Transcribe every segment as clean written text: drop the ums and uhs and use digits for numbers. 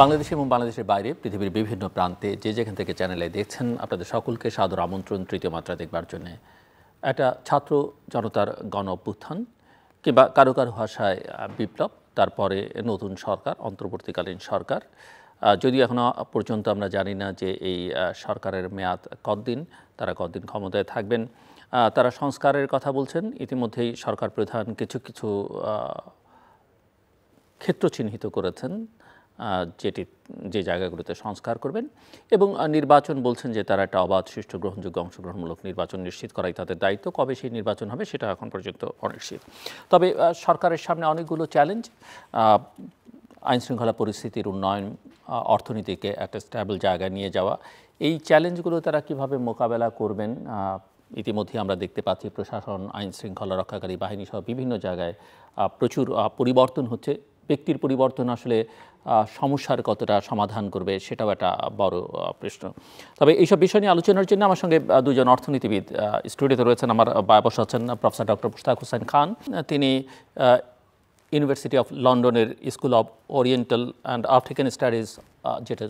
বাংলাদেশে এবং বাংলাদেশের বাইরে পৃথিবীর বিভিন্ন প্রান্তে যে যেখান থেকে চ্যানেলে দেখছেন আপনাদের সকলকে সাদর আমন্ত্রণ তৃতীয় মাত্রা দেখবার জন্য। একটা ছাত্র জনতার গণ অভ্যুত্থান কিংবা কারো কারো ভাষায় বিপ্লব, তারপরে নতুন সরকার, অন্তর্বর্তীকালীন সরকার। যদিও এখনও পর্যন্ত আমরা জানি না যে এই সরকারের মেয়াদ কতদিন, তারা কতদিন ক্ষমতায় থাকবেন। তারা সংস্কারের কথা বলছেন। ইতিমধ্যেই সরকার প্রধান কিছু কিছু ক্ষেত্র চিহ্নিত করেছেন যে জায়গাগুলোতে সংস্কার করবেন, এবং নির্বাচন বলছেন যে তারা একটা অবাধ, সুষ্ঠু, গ্রহণযোগ্য, অংশগ্রহণমূলক নির্বাচন নিশ্চিত করাই তাদের দায়িত্ব। কবে সেই নির্বাচন হবে সেটা এখন পর্যন্ত অনিশ্চিত। তবে সরকারের সামনে অনেকগুলো চ্যালেঞ্জ। আইনশৃঙ্খলা পরিস্থিতির উন্নয়ন, অর্থনীতিকে একটা স্ট্যাবল জায়গায় নিয়ে যাওয়া, এই চ্যালেঞ্জগুলো তারা কিভাবে মোকাবেলা করবেন। ইতিমধ্যে আমরা দেখতে পাচ্ছি প্রশাসন, আইনশৃঙ্খলা রক্ষাকারী বাহিনী সহ বিভিন্ন জায়গায় প্রচুর পরিবর্তন হচ্ছে। ব্যক্তির পরিবর্তন আসলে সমস্যার কতটা সমাধান করবে সেটাও একটা বড় প্রশ্ন। তবে এইসব বিষয় নিয়ে আলোচনার জন্য আমার সঙ্গে দুজন অর্থনীতিবিদ স্টুডিওতে রয়েছেন। আমার বসে আছেন প্রফেসর ডক্টর মুশতাক হোসেন খান। তিনি ইউনিভার্সিটি অফ লন্ডনের school of oriental and African studies, যেটা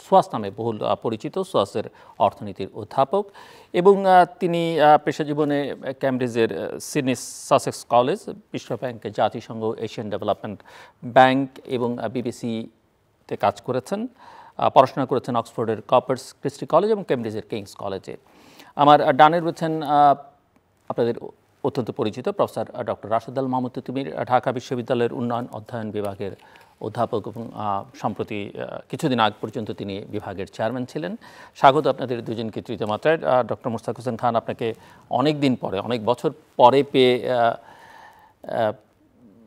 সোয়াস নামে বহুল পরিচিত, সোয়াসের অর্থনীতির অধ্যাপক, এবং তিনি পেশাজীবনে ক্যামব্রিজের সিডনি সাসেক্স কলেজ, বিশ্ব ব্যাংক, জাতিসংঘ, এশিয়ান ডেভেলপমেন্ট ব্যাংক এবং বিবিসিতে কাজ করেছেন। পড়াশোনা করেছেন অক্সফোর্ডের কপার্স ক্রিস্টি কলেজ এবং ক্যামব্রিজের কিংস কলেজে। আমার ডানে রয়েছেন আপনাদের অত্যন্ত পরিচিত প্রফেসর ডক্টর রাশেদ আল মাহমুদ তিতুমীর, ঢাকা বিশ্ববিদ্যালয়ের উন্নয়ন অধ্যয়ন বিভাগের অধ্যাপক এবং সম্প্রতি কিছুদিন আগ পর্যন্ত তিনি বিভাগের চেয়ারম্যান ছিলেন। স্বাগত আপনাদের দুজনকে তৃতীয় মাত্রায়। ডক্টর মুশতাক হোসেন খান, আপনাকে অনেক দিন পরে, অনেক বছর পরে পেয়ে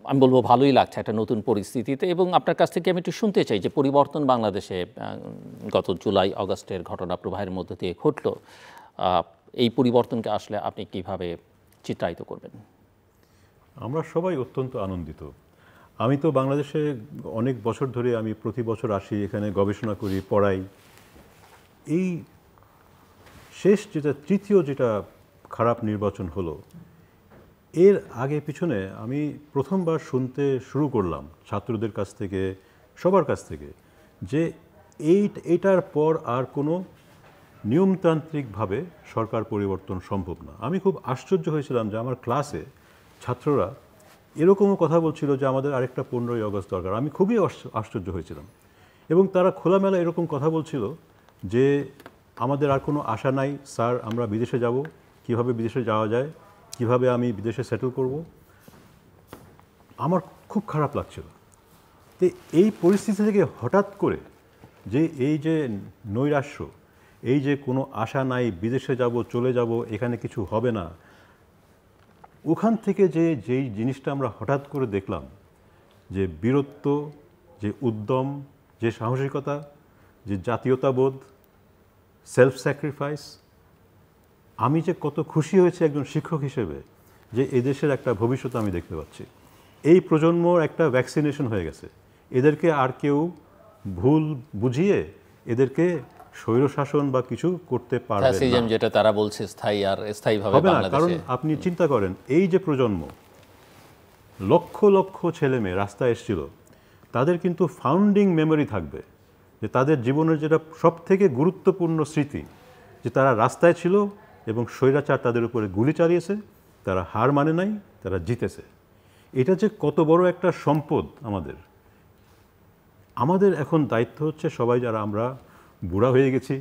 আমি বলবো ভালোই লাগছে একটা নতুন পরিস্থিতিতে, এবং আপনার কাছ থেকে আমি একটু শুনতে চাই যে পরিবর্তন বাংলাদেশে গত জুলাই আগস্টের ঘটনা প্রবাহের মধ্য দিয়ে ঘটল, এই পরিবর্তনকে আসলে আপনি কিভাবে চিত্রায়িত করবেন? আমরা সবাই অত্যন্ত আনন্দিত। আমি তো বাংলাদেশে অনেক বছর ধরে, আমি প্রতি বছর আসি, এখানে গবেষণা করি, পড়াই। এই শেষ তৃতীয় খারাপ নির্বাচন হলো, এর আগে পিছনে আমি প্রথমবার শুনতে শুরু করলাম ছাত্রদের কাছ থেকে, সবার কাছ থেকে, যে এইটার পর আর কোনো নিয়মতান্ত্রিকভাবে সরকার পরিবর্তন সম্ভব না। আমি খুব আশ্চর্য হয়েছিলাম যে আমার ক্লাসে ছাত্ররা এরকমও কথা বলছিল যে আমাদের আরেকটা 15ই আগস্ট দরকার। আমি খুবই আশ্চর্য হয়েছিলাম, এবং তারা খোলামেলা এরকম কথা বলছিল যে আমাদের আর কোনো আশা নাই স্যার, আমরা বিদেশে যাব, কিভাবে বিদেশে যাওয়া যায়, কিভাবে আমি বিদেশে সেটেল করব। আমার খুব খারাপ লাগছিল। তো এই পরিস্থিতি থেকে হঠাৎ করে এই যে নৈরাশ্য, এই যে কোনো আশা নাই, বিদেশে যাব, চলে যাব, এখানে কিছু হবে না, ওখান থেকে যেই জিনিসটা আমরা হঠাৎ করে দেখলাম, যে বীরত্ব, যে উদ্যম, যে সাহসিকতা, যে জাতীয়তাবোধ, সেলফ স্যাক্রিফাইস, আমি যে কত খুশি হয়েছি একজন শিক্ষক হিসেবে যে এদেশের একটা ভবিষ্যৎ আমি দেখতে পাচ্ছি। এই প্রজন্মর একটা ভ্যাকসিনেশন হয়ে গেছে। এদেরকে আর কেউ ভুল বুঝিয়ে এদেরকে স্বৈরশাসন বা কিছু করতে পারবে না, যেটা তারা বলছে স্থায়ীভাবে হবে না। কারণ আপনি চিন্তা করেন, এই যে প্রজন্ম, লক্ষ লক্ষ ছেলে মেয়ে রাস্তায় এসেছিল, তাদের কিন্তু ফাউন্ডিং মেমোরি থাকবে যে তাদের জীবনের যেটা সব থেকে গুরুত্বপূর্ণ স্মৃতি, যে তারা রাস্তায় ছিল এবং স্বৈরাচার তাদের উপরে গুলি চালিয়েছে, তারা হার মানে নাই, তারা জিতেছে। এটা যে কত বড় একটা সম্পদ আমাদের এখন দায়িত্ব হচ্ছে, সবাই যারা আমরা বুড়া হয়ে গেছি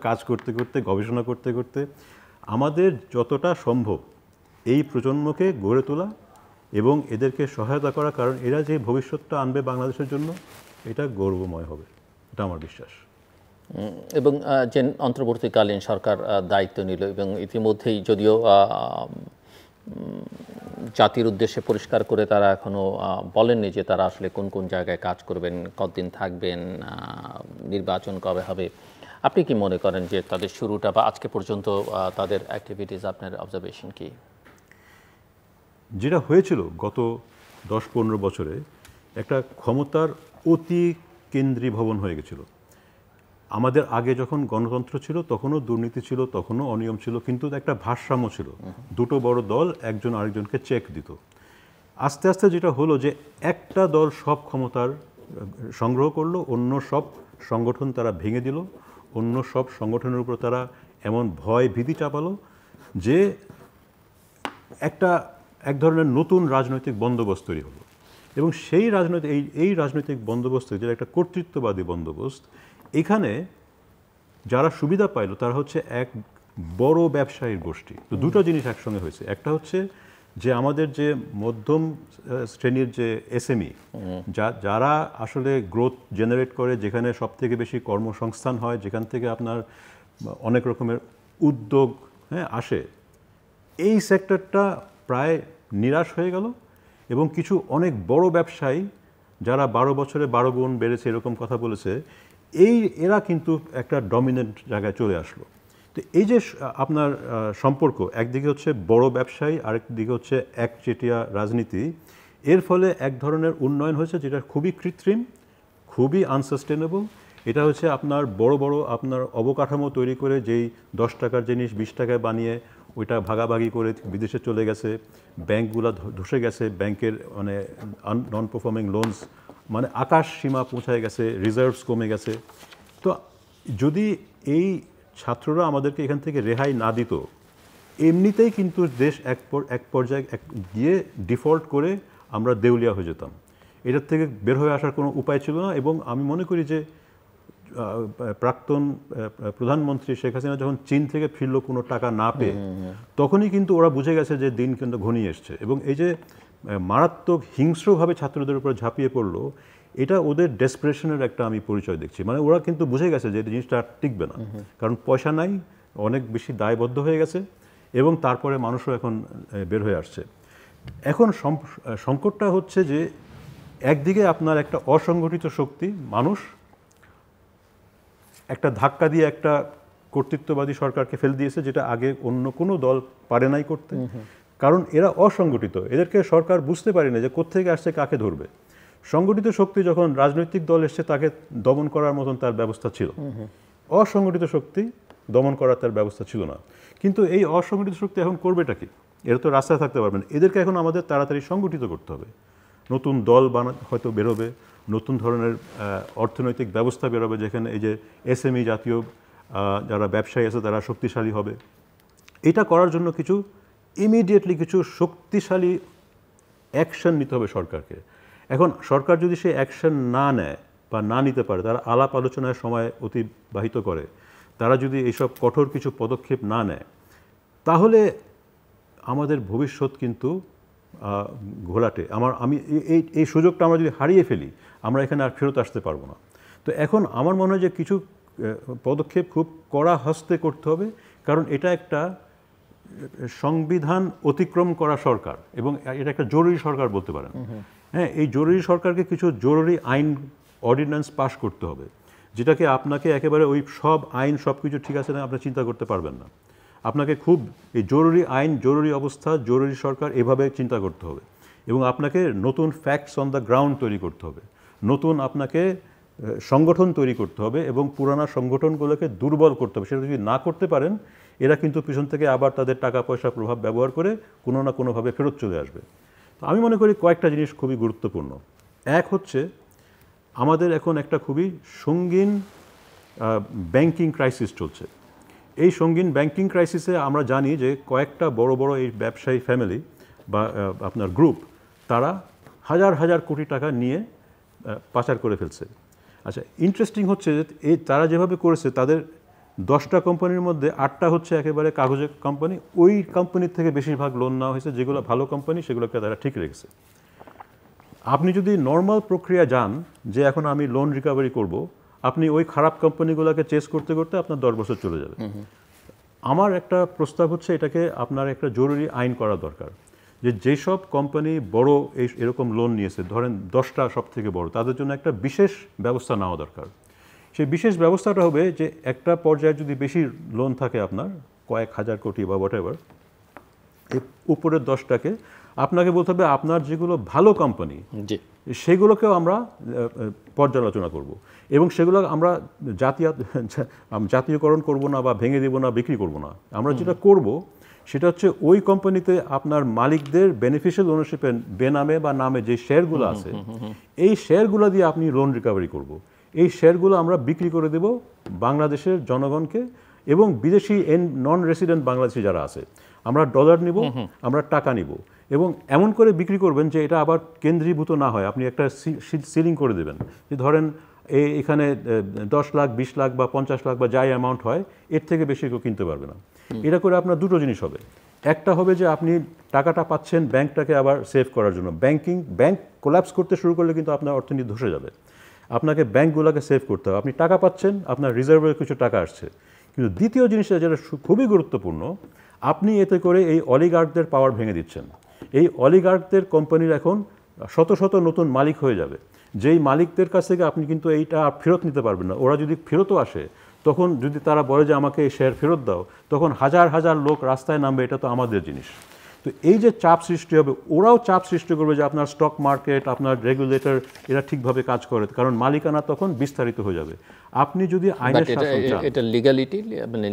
কাজ করতে করতে, গবেষণা করতে করতে, আমাদের যতটা সম্ভব এই প্রজন্মকে গড়ে তোলা এবং এদেরকে সহায়তা করা, কারণ এরা যে ভবিষ্যৎটা আনবে বাংলাদেশের জন্য, এটা গৌরবময় হবে, এটা আমার বিশ্বাস। এবং যে অন্তর্বর্তীকালীন সরকার দায়িত্ব নিল, এবং ইতিমধ্যেই যদিও জাতির উদ্দেশ্যে পরিষ্কার করে তারা এখনও বলেননি যে তারা আসলে কোন কোন জায়গায় কাজ করবেন, কতদিন থাকবেন, নির্বাচন কবে হবে, আপনি কি মনে করেন যে তাদের শুরুটা বা আজকে পর্যন্ত তাদের অ্যাক্টিভিটিস, আপনার অবজারভেশন কি? যেটা হয়েছিল গত 10-15 বছরে, একটা ক্ষমতার অতি কেন্দ্রীভবন হয়ে গেছিল। আমাদের আগে যখন গণতন্ত্র ছিল তখনও দুর্নীতি ছিল, তখনও অনিয়ম ছিল, কিন্তু একটা ভারসাম্য ছিল। দুটো বড় দল একজন আরেকজনকে চেক দিত। আস্তে আস্তে যেটা হলো যে একটা দল সব ক্ষমতার সংগ্রহ করলো, অন্য সব সংগঠন তারা ভেঙে দিল, অন্য সব সংগঠনের উপর তারা এমন ভয় ভীতি চাপালো যে এক ধরনের নতুন রাজনৈতিক বন্দোবস্ত তৈরি হলো। এবং সেই রাজনৈতিক বন্দোবস্ত, যেটা একটা কর্তৃত্ববাদী বন্দোবস্ত, এখানে যারা সুবিধা পাইল তারা হচ্ছে এক বড় ব্যবসায়ীর গোষ্ঠী। তো দুটো জিনিস একসঙ্গে হয়েছে। একটা হচ্ছে যে আমাদের যে মধ্যম শ্রেণীর যে এসএমই, যারা আসলে গ্রোথ জেনারেট করে, যেখানে সব থেকে বেশি কর্মসংস্থান হয়, যেখান থেকে আপনার অনেক রকমের উদ্যোগ আসে, এই সেক্টরটা প্রায় নিরাশ হয়ে গেল। এবং কিছু অনেক বড় ব্যবসায়ী যারা 12 বছরে 12 গুণ বেড়েছে এরকম কথা বলেছে, এরা কিন্তু একটা ডমিনেন্ট জায়গায় চলে আসলো। তো এই যে আপনার সম্পর্ক, একদিকে হচ্ছে বড় ব্যবসায়ী, আরেকদিকে হচ্ছে একচেটিয়া রাজনীতি, এর ফলে এক ধরনের উন্নয়ন হয়েছে যেটা খুবই কৃত্রিম, খুবই আনসাস্টেনেবল। এটা হচ্ছে আপনার বড় বড় আপনার অবকাঠামো তৈরি করে যেই 10 টাকার জিনিস 20 টাকায় বানিয়ে ওইটা ভাগাভাগি করে বিদেশে চলে গেছে, ব্যাংকগুলো ধসে গেছে, ব্যাংকের মানে নন পারফর্মিং লোনস মানে আকাশ সীমা পৌঁছায় গেছে, রিজার্ভস কমে গেছে। তো যদি এই ছাত্ররা আমাদেরকে এখান থেকে রেহাই না দিত, এমনিতেই কিন্তু দেশ এক পর্যায়ে গিয়ে ডিফল্ট করে আমরা দেউলিয়া হয়ে যেতাম। এটার থেকে বের হয়ে আসার কোনো উপায় ছিল না। এবং আমি মনে করি যে প্রাক্তন প্রধানমন্ত্রী শেখ হাসিনা যখন চীন থেকে ফিরল কোনো টাকা না পেয়ে, তখনই কিন্তু ওরা বুঝে গেছে যে দিন কিন্তু ঘনিয়ে এসছে। এবং এই যে মারাত্মক হিংস্রভাবে ছাত্রদের উপর ঝাঁপিয়ে পড়লো, এটা ওদের ডেসপারেশনের একটা আমি পরিচয় দেখছি। মানে ওরা কিন্তু বুঝে গেছে যে জিনিসটা আর টিকবে না, কারণ পয়সা নাই, অনেক বেশি দায়বদ্ধ হয়ে গেছে, এবং তারপরে মানুষও এখন বের হয়ে আসছে। এখন সংকটটা হচ্ছে যে একদিকে আপনার একটা অসংগঠিত শক্তি, মানুষ একটা ধাক্কা দিয়ে একটা কর্তৃত্ববাদী সরকারকে ফেলে দিয়েছে, যেটা আগে অন্য কোনো দল পারে নাই করতে, কারণ এরা অসংগঠিত। এদেরকে সরকার বুঝতে পারে না যে কোত্থেকে আসছে, কাকে ধরবে। সংগঠিত শক্তি যখন রাজনৈতিক দল এসছে, তাকে দমন করার মতন তার ব্যবস্থা ছিল। অসংগঠিত শক্তি দমন করার তার ব্যবস্থা ছিল না। কিন্তু এই অসংগঠিত শক্তি এখন করবেটা কি? এরা তো রাস্তায় থাকতে পারবে না। এদেরকে এখন আমাদের তাড়াতাড়ি সংগঠিত করতে হবে। নতুন দল হয়তো বেরোবে, নতুন ধরনের অর্থনৈতিক ব্যবস্থা বেরোবে, যেখানে এই যে এসএমই জাতীয় যারা ব্যবসায়ী আছে তারা শক্তিশালী হবে। এটা করার জন্য ইমিডিয়েটলি কিছু শক্তিশালী অ্যাকশন নিতে হবে সরকারকে। এখন সরকার যদি সেই অ্যাকশন না নেয় বা না নিতে পারে, তারা আলাপ আলোচনায় সময় অতিবাহিত করে, তারা যদি এইসব কঠোর কিছু পদক্ষেপ না নেয়, তাহলে আমাদের ভবিষ্যৎ কিন্তু ঘোলাটে। আমি এই সুযোগটা আমরা যদি হারিয়ে ফেলি, আমরা এখানে আর ফেরত আসতে পারবো না। তো এখন আমার মনে হয় যে কিছু পদক্ষেপ খুব কড়া হস্তে করতে হবে, কারণ এটা একটা সংবিধান অতিক্রম করা সরকার, এবং এটা একটা জরুরি সরকার বলতে পারেন। হ্যাঁ, এই জরুরি সরকারকে কিছু জরুরি আইন অর্ডিন্যান্স পাস করতে হবে, যেটাকে আপনাকে একেবারে ওই সব আইন সব কিছু ঠিক আছে না আপনি চিন্তা করতে পারবেন না। আপনাকে খুব এই জরুরি আইন, জরুরি অবস্থা, জরুরি সরকার এভাবে চিন্তা করতে হবে, এবং আপনাকে নতুন ফ্যাক্টস অন দ্য গ্রাউন্ড তৈরি করতে হবে, নতুন আপনাকে সংগঠন তৈরি করতে হবে, এবং পুরানা সংগঠনগুলোকে দুর্বল করতে হবে। সেটা যদি না করতে পারেন, এরা কিন্তু পিছন থেকে আবার তাদের টাকা পয়সা প্রভাব ব্যবহার করে কোনো না কোনোভাবে ফেরত চলে আসবে। তো আমি মনে করি কয়েকটা জিনিস খুবই গুরুত্বপূর্ণ। এক হচ্ছে, আমাদের এখন একটা খুবই সঙ্গীন ব্যাংকিং ক্রাইসিস চলছে। এই সঙ্গীন ব্যাংকিং ক্রাইসিসে আমরা জানি যে কয়েকটা বড় বড় এই ব্যবসায়ী ফ্যামিলি বা আপনার গ্রুপ, তারা হাজার হাজার কোটি টাকা নিয়ে পাচার করে ফেলছে। আচ্ছা, ইন্টারেস্টিং হচ্ছে যে তারা যেভাবে করেছে, তাদের 10টা কোম্পানির মধ্যে 8টা হচ্ছে একেবারে কাগজের কোম্পানি। ওই কোম্পানির থেকে বেশিরভাগ লোন নেওয়া হয়েছে, যেগুলো ভালো কোম্পানি সেগুলোকে তারা ঠিক রেখেছে। আপনি যদি নর্মাল প্রক্রিয়া যান যে এখন আমি লোন রিকভারি করব, আপনি ওই খারাপ কোম্পানিগুলোকে চেস করতে করতে আপনার 10 বছর চলে যাবে। আমার একটা প্রস্তাব হচ্ছে, এটাকে আপনার একটা জরুরি আইন করা দরকার, যে যেসব কোম্পানি বড় এরকম লোন নিয়েছে, ধরেন 10টা সব থেকে বড়, তাদের জন্য একটা বিশেষ ব্যবস্থা নেওয়া দরকার। সেই বিশেষ ব্যবস্থাটা হবে যে একটা পর্যায়ে যদি বেশি লোন থাকে, আপনার কয়েক হাজার কোটি বা হোয়াটএভার, এই উপরের 10টাকে আপনাকে বলতে হবে আপনার যেগুলো ভালো কোম্পানি সেগুলোকেও আমরা পর্যালোচনা করব, এবং সেগুলো আমরা জাতীয়করণ করব না বা ভেঙে দেব না, বিক্রি করব না। আমরা যেটা করব সেটা হচ্ছে ওই কোম্পানিতে আপনার মালিকদের বেনিফিশিয়াল ওনারশিপের বেনামে বা নামে যে শেয়ারগুলো আছে এই শেয়ারগুলো দিয়ে আপনি লোন রিকভারি করব। এই শেয়ারগুলো আমরা বিক্রি করে দেব বাংলাদেশের জনগণকে এবং বিদেশি নন রেসিডেন্ট বাংলাদেশি যারা আছে। আমরা ডলার নিব, আমরা টাকা নিব এবং এমন করে বিক্রি করবেন যে এটা আবার কেন্দ্রীভূত না হয়। আপনি একটা সিলিং করে দেবেন যে ধরেন এখানে 10 লাখ 20 লাখ বা 50 লাখ বা যাই অ্যামাউন্ট হয় এর থেকে বেশি কেউ কিনতে পারবে না। এটা করে আপনার দুটো জিনিস হবে। একটা হবে যে আপনি টাকাটা পাচ্ছেন ব্যাংকটাকে আবার সেভ করার জন্য। ব্যাংক কোল্যাপস করতে শুরু করলে কিন্তু আপনার অর্থনীতি ধসে যাবে। আপনাকে ব্যাংকগুলোকে সেভ করতে হবে। আপনি টাকা পাচ্ছেন, আপনার রিজার্ভের কিছু টাকা আসছে। কিন্তু দ্বিতীয় জিনিসটা যেটা খুবই গুরুত্বপূর্ণ, আপনি এতে করে এই অলিগার্কদের পাওয়ার ভেঙে দিচ্ছেন। এই অলিগার্কদের কোম্পানির এখন শত শত নতুন মালিক হয়ে যাবে, যেই মালিকদের কাছ থেকে আপনি কিন্তু এইটা ফেরত নিতে পারবেন না। ওরা যদি ফেরতও আসে তখন যদি তারা বলে যে আমাকে এই শেয়ার ফেরত দাও, তখন হাজার হাজার লোক রাস্তায় নামবে, এটা তো আমাদের জিনিস। তো এই যে চাপ সৃষ্টি হবে, ওরাও চাপ সৃষ্টি করবে যে আপনার স্টক মার্কেট, আপনার রেগুলেটর এরা ঠিকভাবে কাজ করে, কারণ মালিকানা তখন বিস্তারিত হয়ে যাবে। আপনি যদি আইনের শাসন চান, এটা লিগ্যালিটি মানে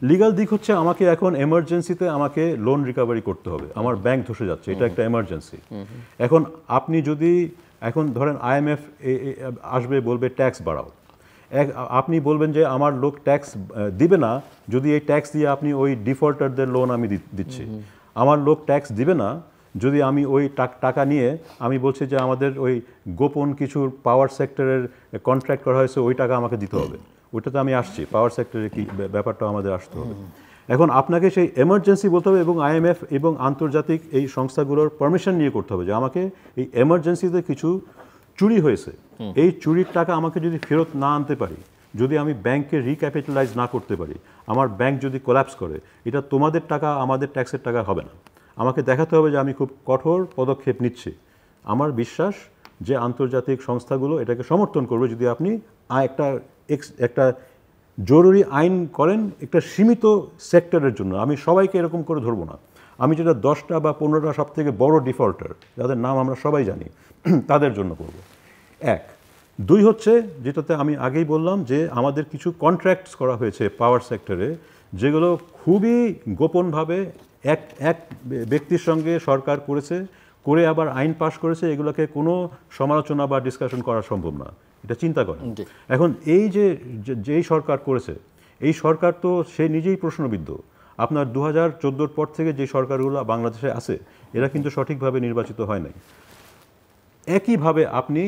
লিগ্যাল দিক হচ্ছে আমাকে এখন এমার্জেন্সিতে আমাকে লোন রিকভারি করতে হবে, আমার ব্যাংক ধসে যাচ্ছে, এটা একটা এমার্জেন্সি। এখন আপনি যদি এখন ধরেন IMF আসবে বলবে ট্যাক্স বাড়াও, আপনি বলবেন যে আমার লোক ট্যাক্স দিবে না, যদি এই ট্যাক্স দিয়ে আপনি ওই ডিফল্টারদের লোন আমি দিচ্ছি। আমার লোক ট্যাক্স দিবে না যদি আমি ওই টাকা নিয়ে আমি বলছি যে আমাদের ওই গোপন কিছু পাওয়ার সেক্টরের কন্ট্রাক্ট করা হয়েছে, ওই টাকা আমাকে দিতে হবে। ওইটাতে আমি আসছি, পাওয়ার সেক্টরে কি ব্যাপারটা আমাদের আসতে হবে। এখন আপনাকে সেই এমার্জেন্সি বলতে হবে এবং IMF এবং আন্তর্জাতিক এই সংস্থাগুলোর পারমিশন নিয়ে করতে হবে যে আমাকে এই এমার্জেন্সিতে কিছু চুরি হয়েছে, এই চুরির টাকা আমাকে যদি ফেরত না আনতে পারি, যদি আমি ব্যাংকে রিক্যাপিটালাইজ না করতে পারি, আমার ব্যাংক যদি কোল্যাপস করে, এটা তোমাদের টাকা আমাদের ট্যাক্সের টাকা হবে না। আমাকে দেখাতে হবে যে আমি খুব কঠোর পদক্ষেপ নিচ্ছি। আমার বিশ্বাস যে আন্তর্জাতিক সংস্থাগুলো এটাকে সমর্থন করবে যদি আপনি একটা জরুরি আইন করেন একটা সীমিত সেক্টরের জন্য। আমি সবাইকে এরকম করে ধরবো না, আমি যেটা 10টা বা 15টা সব থেকে বড় ডিফল্টার যাদের নাম আমরা সবাই জানি তাদের জন্য করব। 1 2 হচ্ছে যেটাতে আমি আগেই বললাম যে আমাদের কিছু কন্ট্রাক্টস করা হয়েছে পাওয়ার সেক্টরে, যেগুলো খুবই গোপনভাবে এক ব্যক্তির সঙ্গে সরকার করেছে, করে আবার আইন পাশ করেছে, এগুলোকে কোনো সমালোচনা বা ডিসকাশন করা সম্ভব না। এটা চিন্তা করেন। এখন এই যেই সরকার করেছে, এই সরকার তো সে নিজেই প্রশ্নবিদ্ধ। আপনার 2014 পর থেকে যে সরকারগুলো বাংলাদেশে আছে এরা কিন্তু সঠিকভাবে নির্বাচিত হয় নাই। একইভাবে আপনি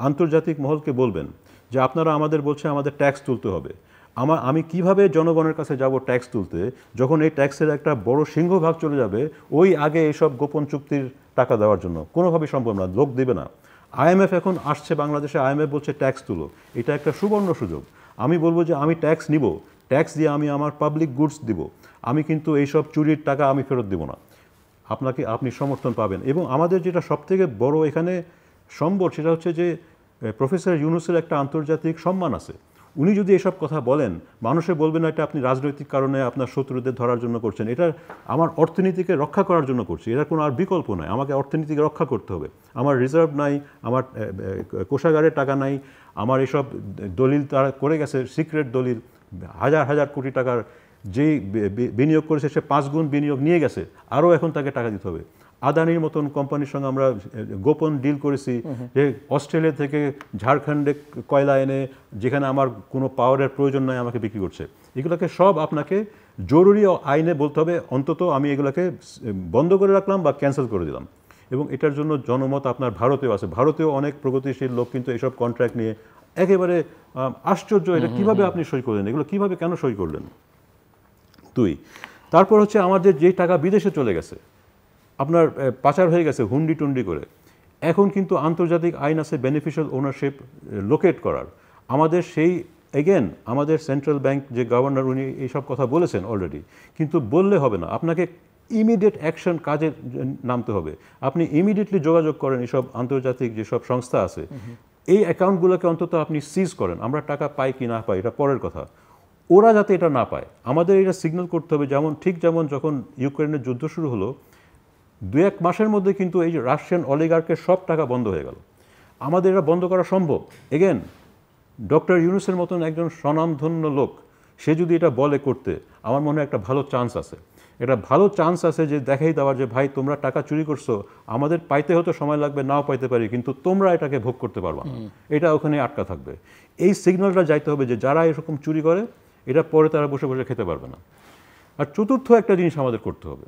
আন্তর্জাতিক মহলকে বলবেন যে আপনারা আমাদের বলছে আমাদের ট্যাক্স তুলতে হবে, আমি কিভাবে জনগণের কাছে যাব ট্যাক্স তুলতে, যখন এই ট্যাক্সের একটা বড় সিংহভাগ চলে যাবে ওই আগে এইসব গোপন চুক্তির টাকা দেওয়ার জন্য? কোনোভাবেই সম্ভব না, লোক দেবে না। IMF এখন আসছে বাংলাদেশে, IMF বলছে ট্যাক্স তুলো, এটা একটা সুবর্ণ সুযোগ। আমি বলবো যে আমি ট্যাক্স নিব, ট্যাক্স দিয়ে আমি আমার পাবলিক গুডস দিব, আমি কিন্তু এইসব চুরির টাকা আমি ফেরত দেব না। আপনি সমর্থন পাবেন। এবং আমাদের যেটা সবথেকে বড় এখানে সম্বল সেটা হচ্ছে যে প্রফেসর ইউনূসের একটা আন্তর্জাতিক সম্মান আছে। উনি যদি এসব কথা বলেন, মানুষে বলবে না এটা আপনি রাজনৈতিক কারণে আপনার শত্রুদের ধরার জন্য করছেন, এটা আমার অর্থনীতিকে রক্ষা করার জন্য করছি, এটার কোনো আর বিকল্প নাই। আমাকে অর্থনীতিকে রক্ষা করতে হবে। আমার রিজার্ভ নাই, আমার কোষাগারের টাকা নাই, আমার এসব দলিল তারা করে গেছে, সিক্রেট দলিল, হাজার হাজার কোটি টাকার যেই বিনিয়োগ করেছে সে 5 গুণ বিনিয়োগ নিয়ে গেছে, আরও এখন তাকে টাকা দিতে হবে। আদানির মতন কোম্পানির সঙ্গে আমরা গোপন ডিল করেছি যে অস্ট্রেলিয়া থেকে ঝাড়খণ্ডে কয়লা এনে যেখানে আমার কোনো পাওয়ারের প্রয়োজন নাই আমাকে বিক্রি করছে। এগুলোকে সব আপনাকে জরুরি আইনে বলতে হবে, অন্তত আমি এগুলোকে বন্ধ করে রাখলাম বা ক্যান্সেল করে দিলাম। এবং এটার জন্য জনমত আপনার ভারতেও আছে। ভারতেও অনেক প্রগতিশীল লোক কিন্তু এইসব কন্ট্রাক্ট নিয়ে একেবারে আশ্চর্য, এটা কীভাবে আপনি সই করলেন, এগুলো কীভাবে কেন সই করলেন? 2 তারপর হচ্ছে আমাদের যেই টাকা বিদেশে চলে গেছে, আপনার পাচার হয়ে গেছে হুন্ডি টুন্ডি করে, এখন কিন্তু আন্তর্জাতিক আইন আছে বেনিফিশিয়াল ওনারশিপ লোকেট করার। আমাদের সেই এগেন আমাদের সেন্ট্রাল ব্যাংক যে গভর্নর উনি এইসব কথা বলেছেন অলরেডি, কিন্তু বললে হবে না, আপনাকে ইমিডিয়েট অ্যাকশন কাজে নামতে হবে। আপনি ইমিডিয়েটলি যোগাযোগ করেন এসব আন্তর্জাতিক যেসব সংস্থা আছে, এই অ্যাকাউন্টগুলোকে অন্তত আপনি সিজ করেন। আমরা টাকা পাই কি না পাই এটা পরের কথা, ওরা যাতে এটা না পায় আমাদের এটা সিগন্যাল করতে হবে। যেমন যখন ইউক্রেনের যুদ্ধ শুরু হলো, 2-1 মাসের মধ্যে কিন্তু এই যে রাশিয়ান অলিগার্কের সব টাকা বন্ধ হয়ে গেল। আমাদের এটা বন্ধ করা সম্ভব। এগেন ডক্টর ইউনূসের মতন একজন স্বনামধন্য লোক, সে যদি এটা বলে করতে, আমার মনে হয় একটা ভালো চান্স আছে। একটা ভালো চান্স আছে যে দেখাই দেওয়ার যে ভাই তোমরা টাকা চুরি করছো, আমাদের পাইতে হয়তো সময় লাগবে, নাও পাইতে পারি, কিন্তু তোমরা এটাকে ভোগ করতে পারবা না, এটা ওখানে আটকা থাকবে। এই সিগন্যালটা যাইতে হবে যে যারা এরকম চুরি করে এটা পরে তারা বসে বসে খেতে পারবে না। আর চতুর্থ একটা জিনিস আমাদের করতে হবে,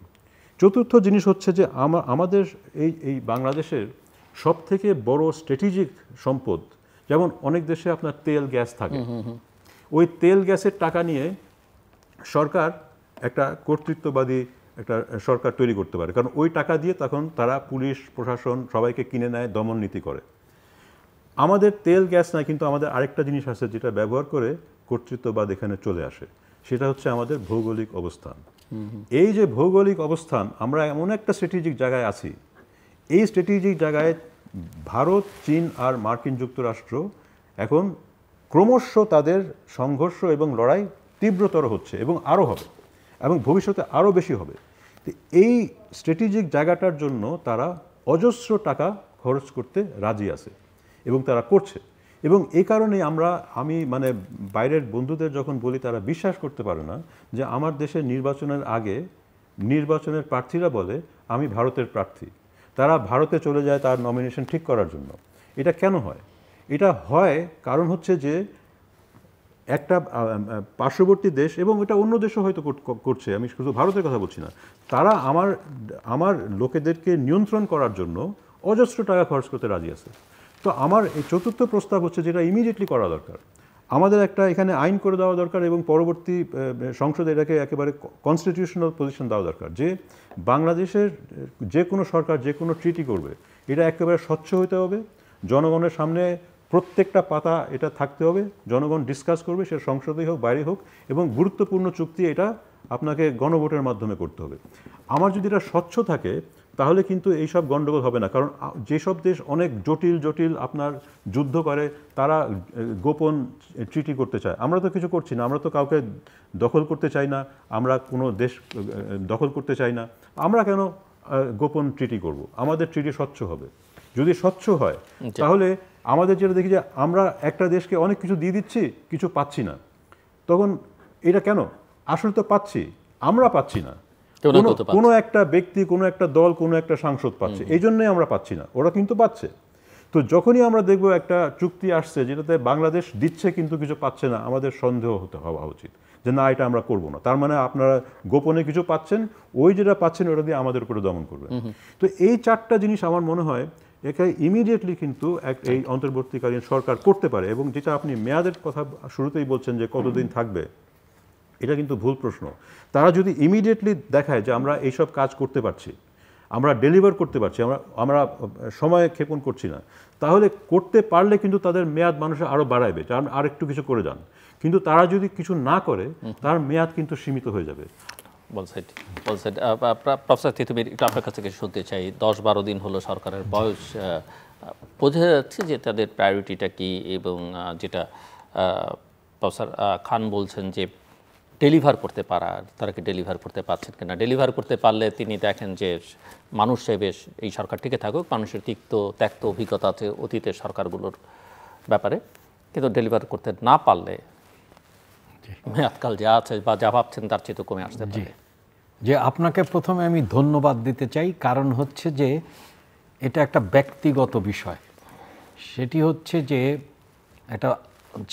চতুর্থ জিনিস হচ্ছে যে আমাদের এই বাংলাদেশের সব থেকে বড় স্ট্র্যাটেজিক সম্পদ, যেমন অনেক দেশে আপনার তেল গ্যাস থাকে, ওই তেল গ্যাসের টাকা নিয়ে সরকার একটা কর্তৃত্ববাদী একটা সরকার তৈরি করতে পারে, কারণ ওই টাকা দিয়ে তখন তারা পুলিশ প্রশাসন সবাইকে কিনে নেয়, দমন নীতি করে। আমাদের তেল গ্যাস নাই, কিন্তু আমাদের আরেকটা জিনিস আছে যেটা ব্যবহার করে কর্তৃত্ববাদ এখানে চলে আসে, সেটা হচ্ছে আমাদের ভৌগোলিক অবস্থান। এই যে ভৌগোলিক অবস্থান, আমরা এমন একটা স্ট্র্যাটেজিক জায়গায় আছি, এই স্ট্র্যাটেজিক জায়গায় ভারত, চীন আর মার্কিন যুক্তরাষ্ট্র এখন ক্রমশ তাদের সংঘর্ষ এবং লড়াই তীব্রতর হচ্ছে এবং আরও হবে, এবং ভবিষ্যতে আরও বেশি হবে। তো এই স্ট্র্যাটেজিক জায়গাটার জন্য তারা অজস্র টাকা খরচ করতে রাজি আছে এবং তারা করছে। এবং এই কারণে আমি মানে বাইরের বন্ধুদের যখন বলি, তারা বিশ্বাস করতে পারে না যে আমার দেশের নির্বাচনের আগে নির্বাচনের প্রার্থীরা বলে আমি ভারতের প্রার্থী, তারা ভারতে চলে যায় তার নমিনেশন ঠিক করার জন্য। এটা কেন হয়? এটা হয় কারণ হচ্ছে যে একটা পার্শ্ববর্তী দেশ, এবং এটা অন্য দেশও হয়তো করছে, আমি শুধু ভারতের কথা বলছি না, তারা আমার লোকেদেরকে নিয়ন্ত্রণ করার জন্য অজস্র টাকা খরচ করতে রাজি আছে। তো আমার এই চতুর্থ প্রস্তাব হচ্ছে যেটা ইমিডিয়েটলি করা দরকার, আমাদের একটা এখানে আইন করে দেওয়া দরকার এবং পরবর্তী সংসদে এটাকে একেবারে কনস্টিটিউশনাল পজিশন দেওয়া দরকার যে বাংলাদেশের যে কোনো সরকার যে কোনো ট্রিটি করবে এটা একেবারে স্বচ্ছ হতে হবে, জনগণের সামনে প্রত্যেকটা পাতা এটা থাকতে হবে, জনগণ ডিসকাস করবে, সেটা সংসদেই হোক বাইরে হোক, এবং গুরুত্বপূর্ণ চুক্তি এটা আপনাকে গণভোটের মাধ্যমে করতে হবে। আমার যদি এটা স্বচ্ছ থাকে তাহলে কিন্তু এইসব গণ্ডগোল হবে না, কারণ যেসব দেশ অনেক জটিল জটিল আপনার যুদ্ধ করে, তারা গোপন ট্রিটি করতে চায়। আমরা তো কিছু করছি না, আমরা তো কাউকে দখল করতে চাই না, আমরা কোনো দেশ দখল করতে চাই না, আমরা কেন গোপন ট্রিটি করব? আমাদের ট্রিটি স্বচ্ছ হবে। যদি স্বচ্ছ হয় তাহলে আমাদের যেটা দেখি যে আমরা একটা দেশকে অনেক কিছু দিয়ে দিচ্ছি, কিছু পাচ্ছি না, তখন এটা কেন? আসলে তো পাচ্ছি, আমরা পাচ্ছি না, কোনো একটা ব্যক্তি, কোনো একটা দল, কোনো একটা সাংসদ পাচ্ছে, এই জন্যই আমরা পাচ্ছি না, ওরা কিন্তু পাচ্ছে। তো যখনই আমরা দেখব একটা চুক্তি আসছে যেটাতে বাংলাদেশ দিচ্ছে কিন্তু কিছু পাচ্ছে না, আমাদের সন্দেহ হওয়া উচিত যে না, এটা আমরা করব না, তার মানে আপনারা গোপনে কিছু পাচ্ছেন, ওই যেটা পাচ্ছেন ওটা দিয়ে আমাদের উপরে দমন করবেন। তো এই চারটা জিনিস আমার মনে হয় একে ইমিডিয়েটলি কিন্তু এই অন্তর্বর্তীকালীন সরকার করতে পারে। এবং যেটা আপনি মেয়াদের কথা শুরুতেই বলছেন যে কতদিন থাকবে, এটা কিন্তু ভুল প্রশ্ন। তারা যদি ইমিডিয়েটলি দেখায় যে আমরা এইসব কাজ করতে পারছি, আমরা ডেলিভার করতে পারছি, আমরা সময় ক্ষেপণ করছি না, তাহলে করতে পারলে কিন্তু তাদের মেয়াদ মানুষের আরও বাড়াইবে, আর একটু কিছু করে যান। কিন্তু তারা যদি কিছু না করে তার মেয়াদ কিন্তু সীমিত হয়ে যাবে। প্রফেসর তিতুমীর, একটু আপনার কাছ থেকে শুনতে চাই, 10-12 দিন হলো সরকারের বয়স, বোঝা যাচ্ছে যে তাদের প্রায়োরিটিটা কি, এবং যেটা প্রফেসর খান বলছেন যে ডেলিভার করতে পারা, তারা কি ডেলিভার করতে পারছেন কিনা? ডেলিভার করতে পারলে তিনি দেখেন যে মানুষ বেশ এই সরকার টিকে থাকুক, মানুষের ত্যক্ত অভিজ্ঞতা আছে অতীতের সরকারগুলোর ব্যাপারে, কিন্তু ডেলিভার করতে না পারলে মেয়াদকাল যা আছে বা যা ভাবছেন তার চেয়ে তো কমে আসতে পারে। যে আপনাকে প্রথমে আমি ধন্যবাদ দিতে চাই, কারণ হচ্ছে যে এটা একটা ব্যক্তিগত বিষয়। সেটি হচ্ছে যে একটা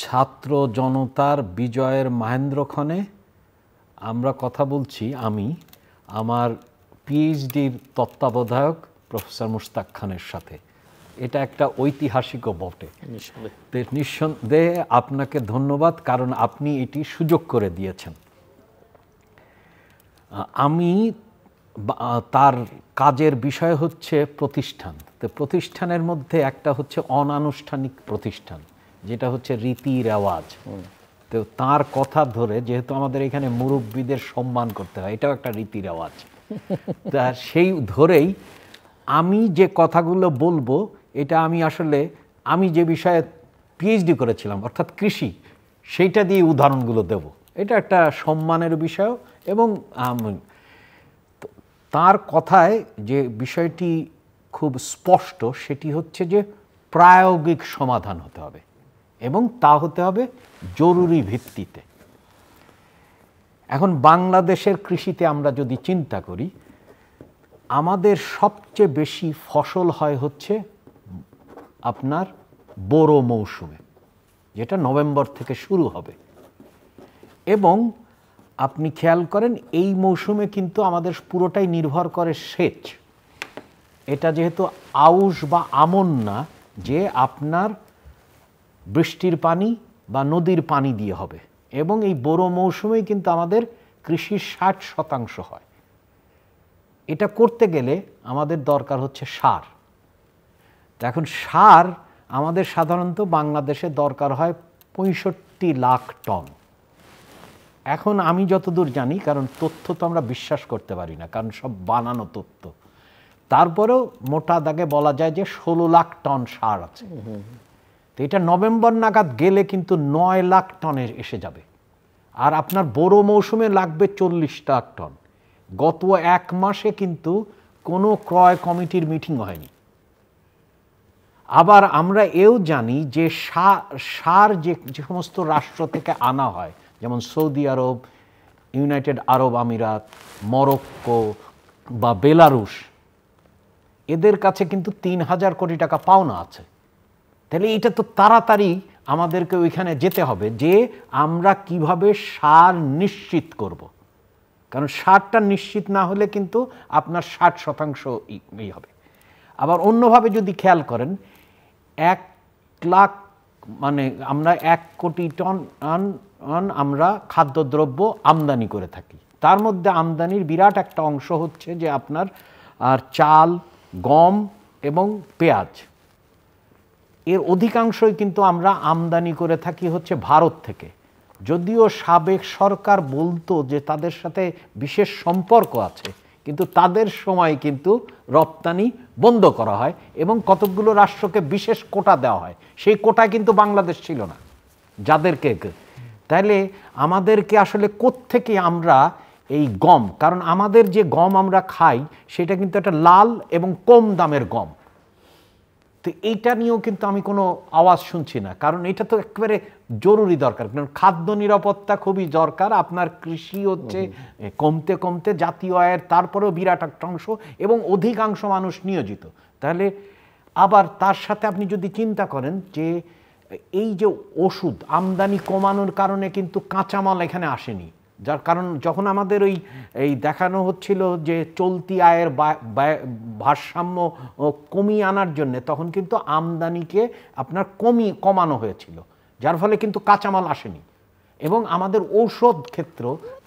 ছাত্র জনতার বিজয়ের মাহেন্দ্রক্ষণে আমরা কথা বলছি, আমি আমার পিএইচডির তত্ত্বাবধায়ক প্রফেসর মুশতাক খানের সাথে। এটা একটা ঐতিহাসিকও বটে। নিঃসন্দেহে আপনাকে ধন্যবাদ, কারণ আপনি এটি সুযোগ করে দিয়েছেন। আমি তার কাজের বিষয় হচ্ছে প্রতিষ্ঠান। তো প্রতিষ্ঠানের মধ্যে একটা হচ্ছে অনানুষ্ঠানিক প্রতিষ্ঠান, যেটা হচ্ছে রীতি রেওয়াজ। তো তার কথা ধরে, যেহেতু আমাদের এখানে মুরব্বীদের সম্মান করতে হয়, এটাও একটা রীতি রেওয়াজ, তা সেই ধরেই আমি যে কথাগুলো বলবো, এটা আমি যে বিষয়ে পিএইচডি করেছিলাম, অর্থাৎ কৃষি, সেইটা দিয়ে উদাহরণগুলো দেব। এটা একটা সম্মানের বিষয়। এবং তার কথায় যে বিষয়টি খুব স্পষ্ট, সেটি হচ্ছে যে প্রায়োগিক সমাধান হতে হবে, এবং তা হতে হবে জরুরি ভিত্তিতে। এখন বাংলাদেশের কৃষিতে আমরা যদি চিন্তা করি, আমাদের সবচেয়ে বেশি ফসল হয় হচ্ছে আপনার বোরো মৌসুমে, যেটা নভেম্বর থেকে শুরু হবে। এবং আপনি খেয়াল করেন এই মৌসুমে কিন্তু আমাদের পুরোটাই নির্ভর করে সেচ। এটা যেহেতু আউশ বা আমন না যে আপনার বৃষ্টির পানি বা নদীর পানি দিয়ে হবে, এবং এই বোরো মৌসুমেই কিন্তু আমাদের কৃষির 60% হয়। এটা করতে গেলে আমাদের দরকার হচ্ছে সার। এখন সার আমাদের সাধারণত বাংলাদেশে দরকার হয় 65 লাখ টন। এখন আমি যতদূর জানি, কারণ তথ্য তো আমরা বিশ্বাস করতে পারি না, কারণ সব বানানো তথ্য, তারপরেও মোটা দাগে বলা যায় যে 16 লাখ টন সার আছে। তো এটা নভেম্বর নাগাদ গেলে কিন্তু 9 লাখ টনের এসে যাবে। আর আপনার বোরো মৌসুমে লাগবে 40 লাখ টন। গত 1 মাসে কিন্তু কোনো ক্রয় কমিটির মিটিং হয়নি। আবার আমরা এও জানি যে সার যে সমস্ত রাষ্ট্র থেকে আনা হয়, যেমন সৌদি আরব, ইউনাইটেড আরব আমিরাত, মরক্কো বা বেলারুশ, এদের কাছে কিন্তু 3000 কোটি টাকা পাওনা আছে। তাহলে এটা তো তাড়াতাড়ি আমাদেরকে ওইখানে যেতে হবে যে আমরা কিভাবে সার নিশ্চিত করব। কারণ সারটা নিশ্চিত না হলে কিন্তু আপনার 60% এই হবে। আবার অন্যভাবে যদি খেয়াল করেন, 1 লাখ মানে আমরা 1 কোটি টন আমরা খাদ্যদ্রব্য আমদানি করে থাকি। তার মধ্যে আমদানির বিরাট একটা অংশ হচ্ছে যে আপনার চাল, গম এবং পেঁয়াজ। এর অধিকাংশই কিন্তু আমরা আমদানি করে থাকি হচ্ছে ভারত থেকে। যদিও সাবেক সরকার বলতো যে তাদের সাথে বিশেষ সম্পর্ক আছে, কিন্তু তাদের সময় কিন্তু রপ্তানি বন্ধ করা হয় এবং কতকগুলো রাষ্ট্রকে বিশেষ কোটা দেওয়া হয়। সেই কোটায় কিন্তু বাংলাদেশ ছিল না যাদেরকে। তাইলে আমাদেরকে আসলে কোত্থেকে আমরা এই গম, কারণ আমাদের যে গম আমরা খাই সেটা কিন্তু একটা লাল এবং কম দামের গম। তো এইটা নিয়েও কিন্তু আমি কোনো আওয়াজ শুনছি না, কারণ এটা তো একেবারে জরুরি দরকার। কারণ খাদ্য নিরাপত্তা খুবই দরকার। আপনার কৃষি হচ্ছে কমতে কমতে জাতীয় আয়ের তারপরেও বিরাট একটা অংশ এবং অধিকাংশ মানুষ নিয়োজিত। তাহলে আবার তার সাথে আপনি যদি চিন্তা করেন যে এই যে ওষুধ আমদানি কমানোর কারণে কিন্তু কাঁচামাল এখানে আসেনি, যার কারণ যখন আমাদের এই দেখানো হচ্ছিল যে চলতি আয়ের ভারসাম্য কমিয়ে আনার জন্য, তখন কিন্তু আমদানিকে আপনার কমানো হয়েছিল, যার ফলে কিন্তু কাঁচামাল আসেনি। এবং আমাদের ঔষধ ক্ষেত্র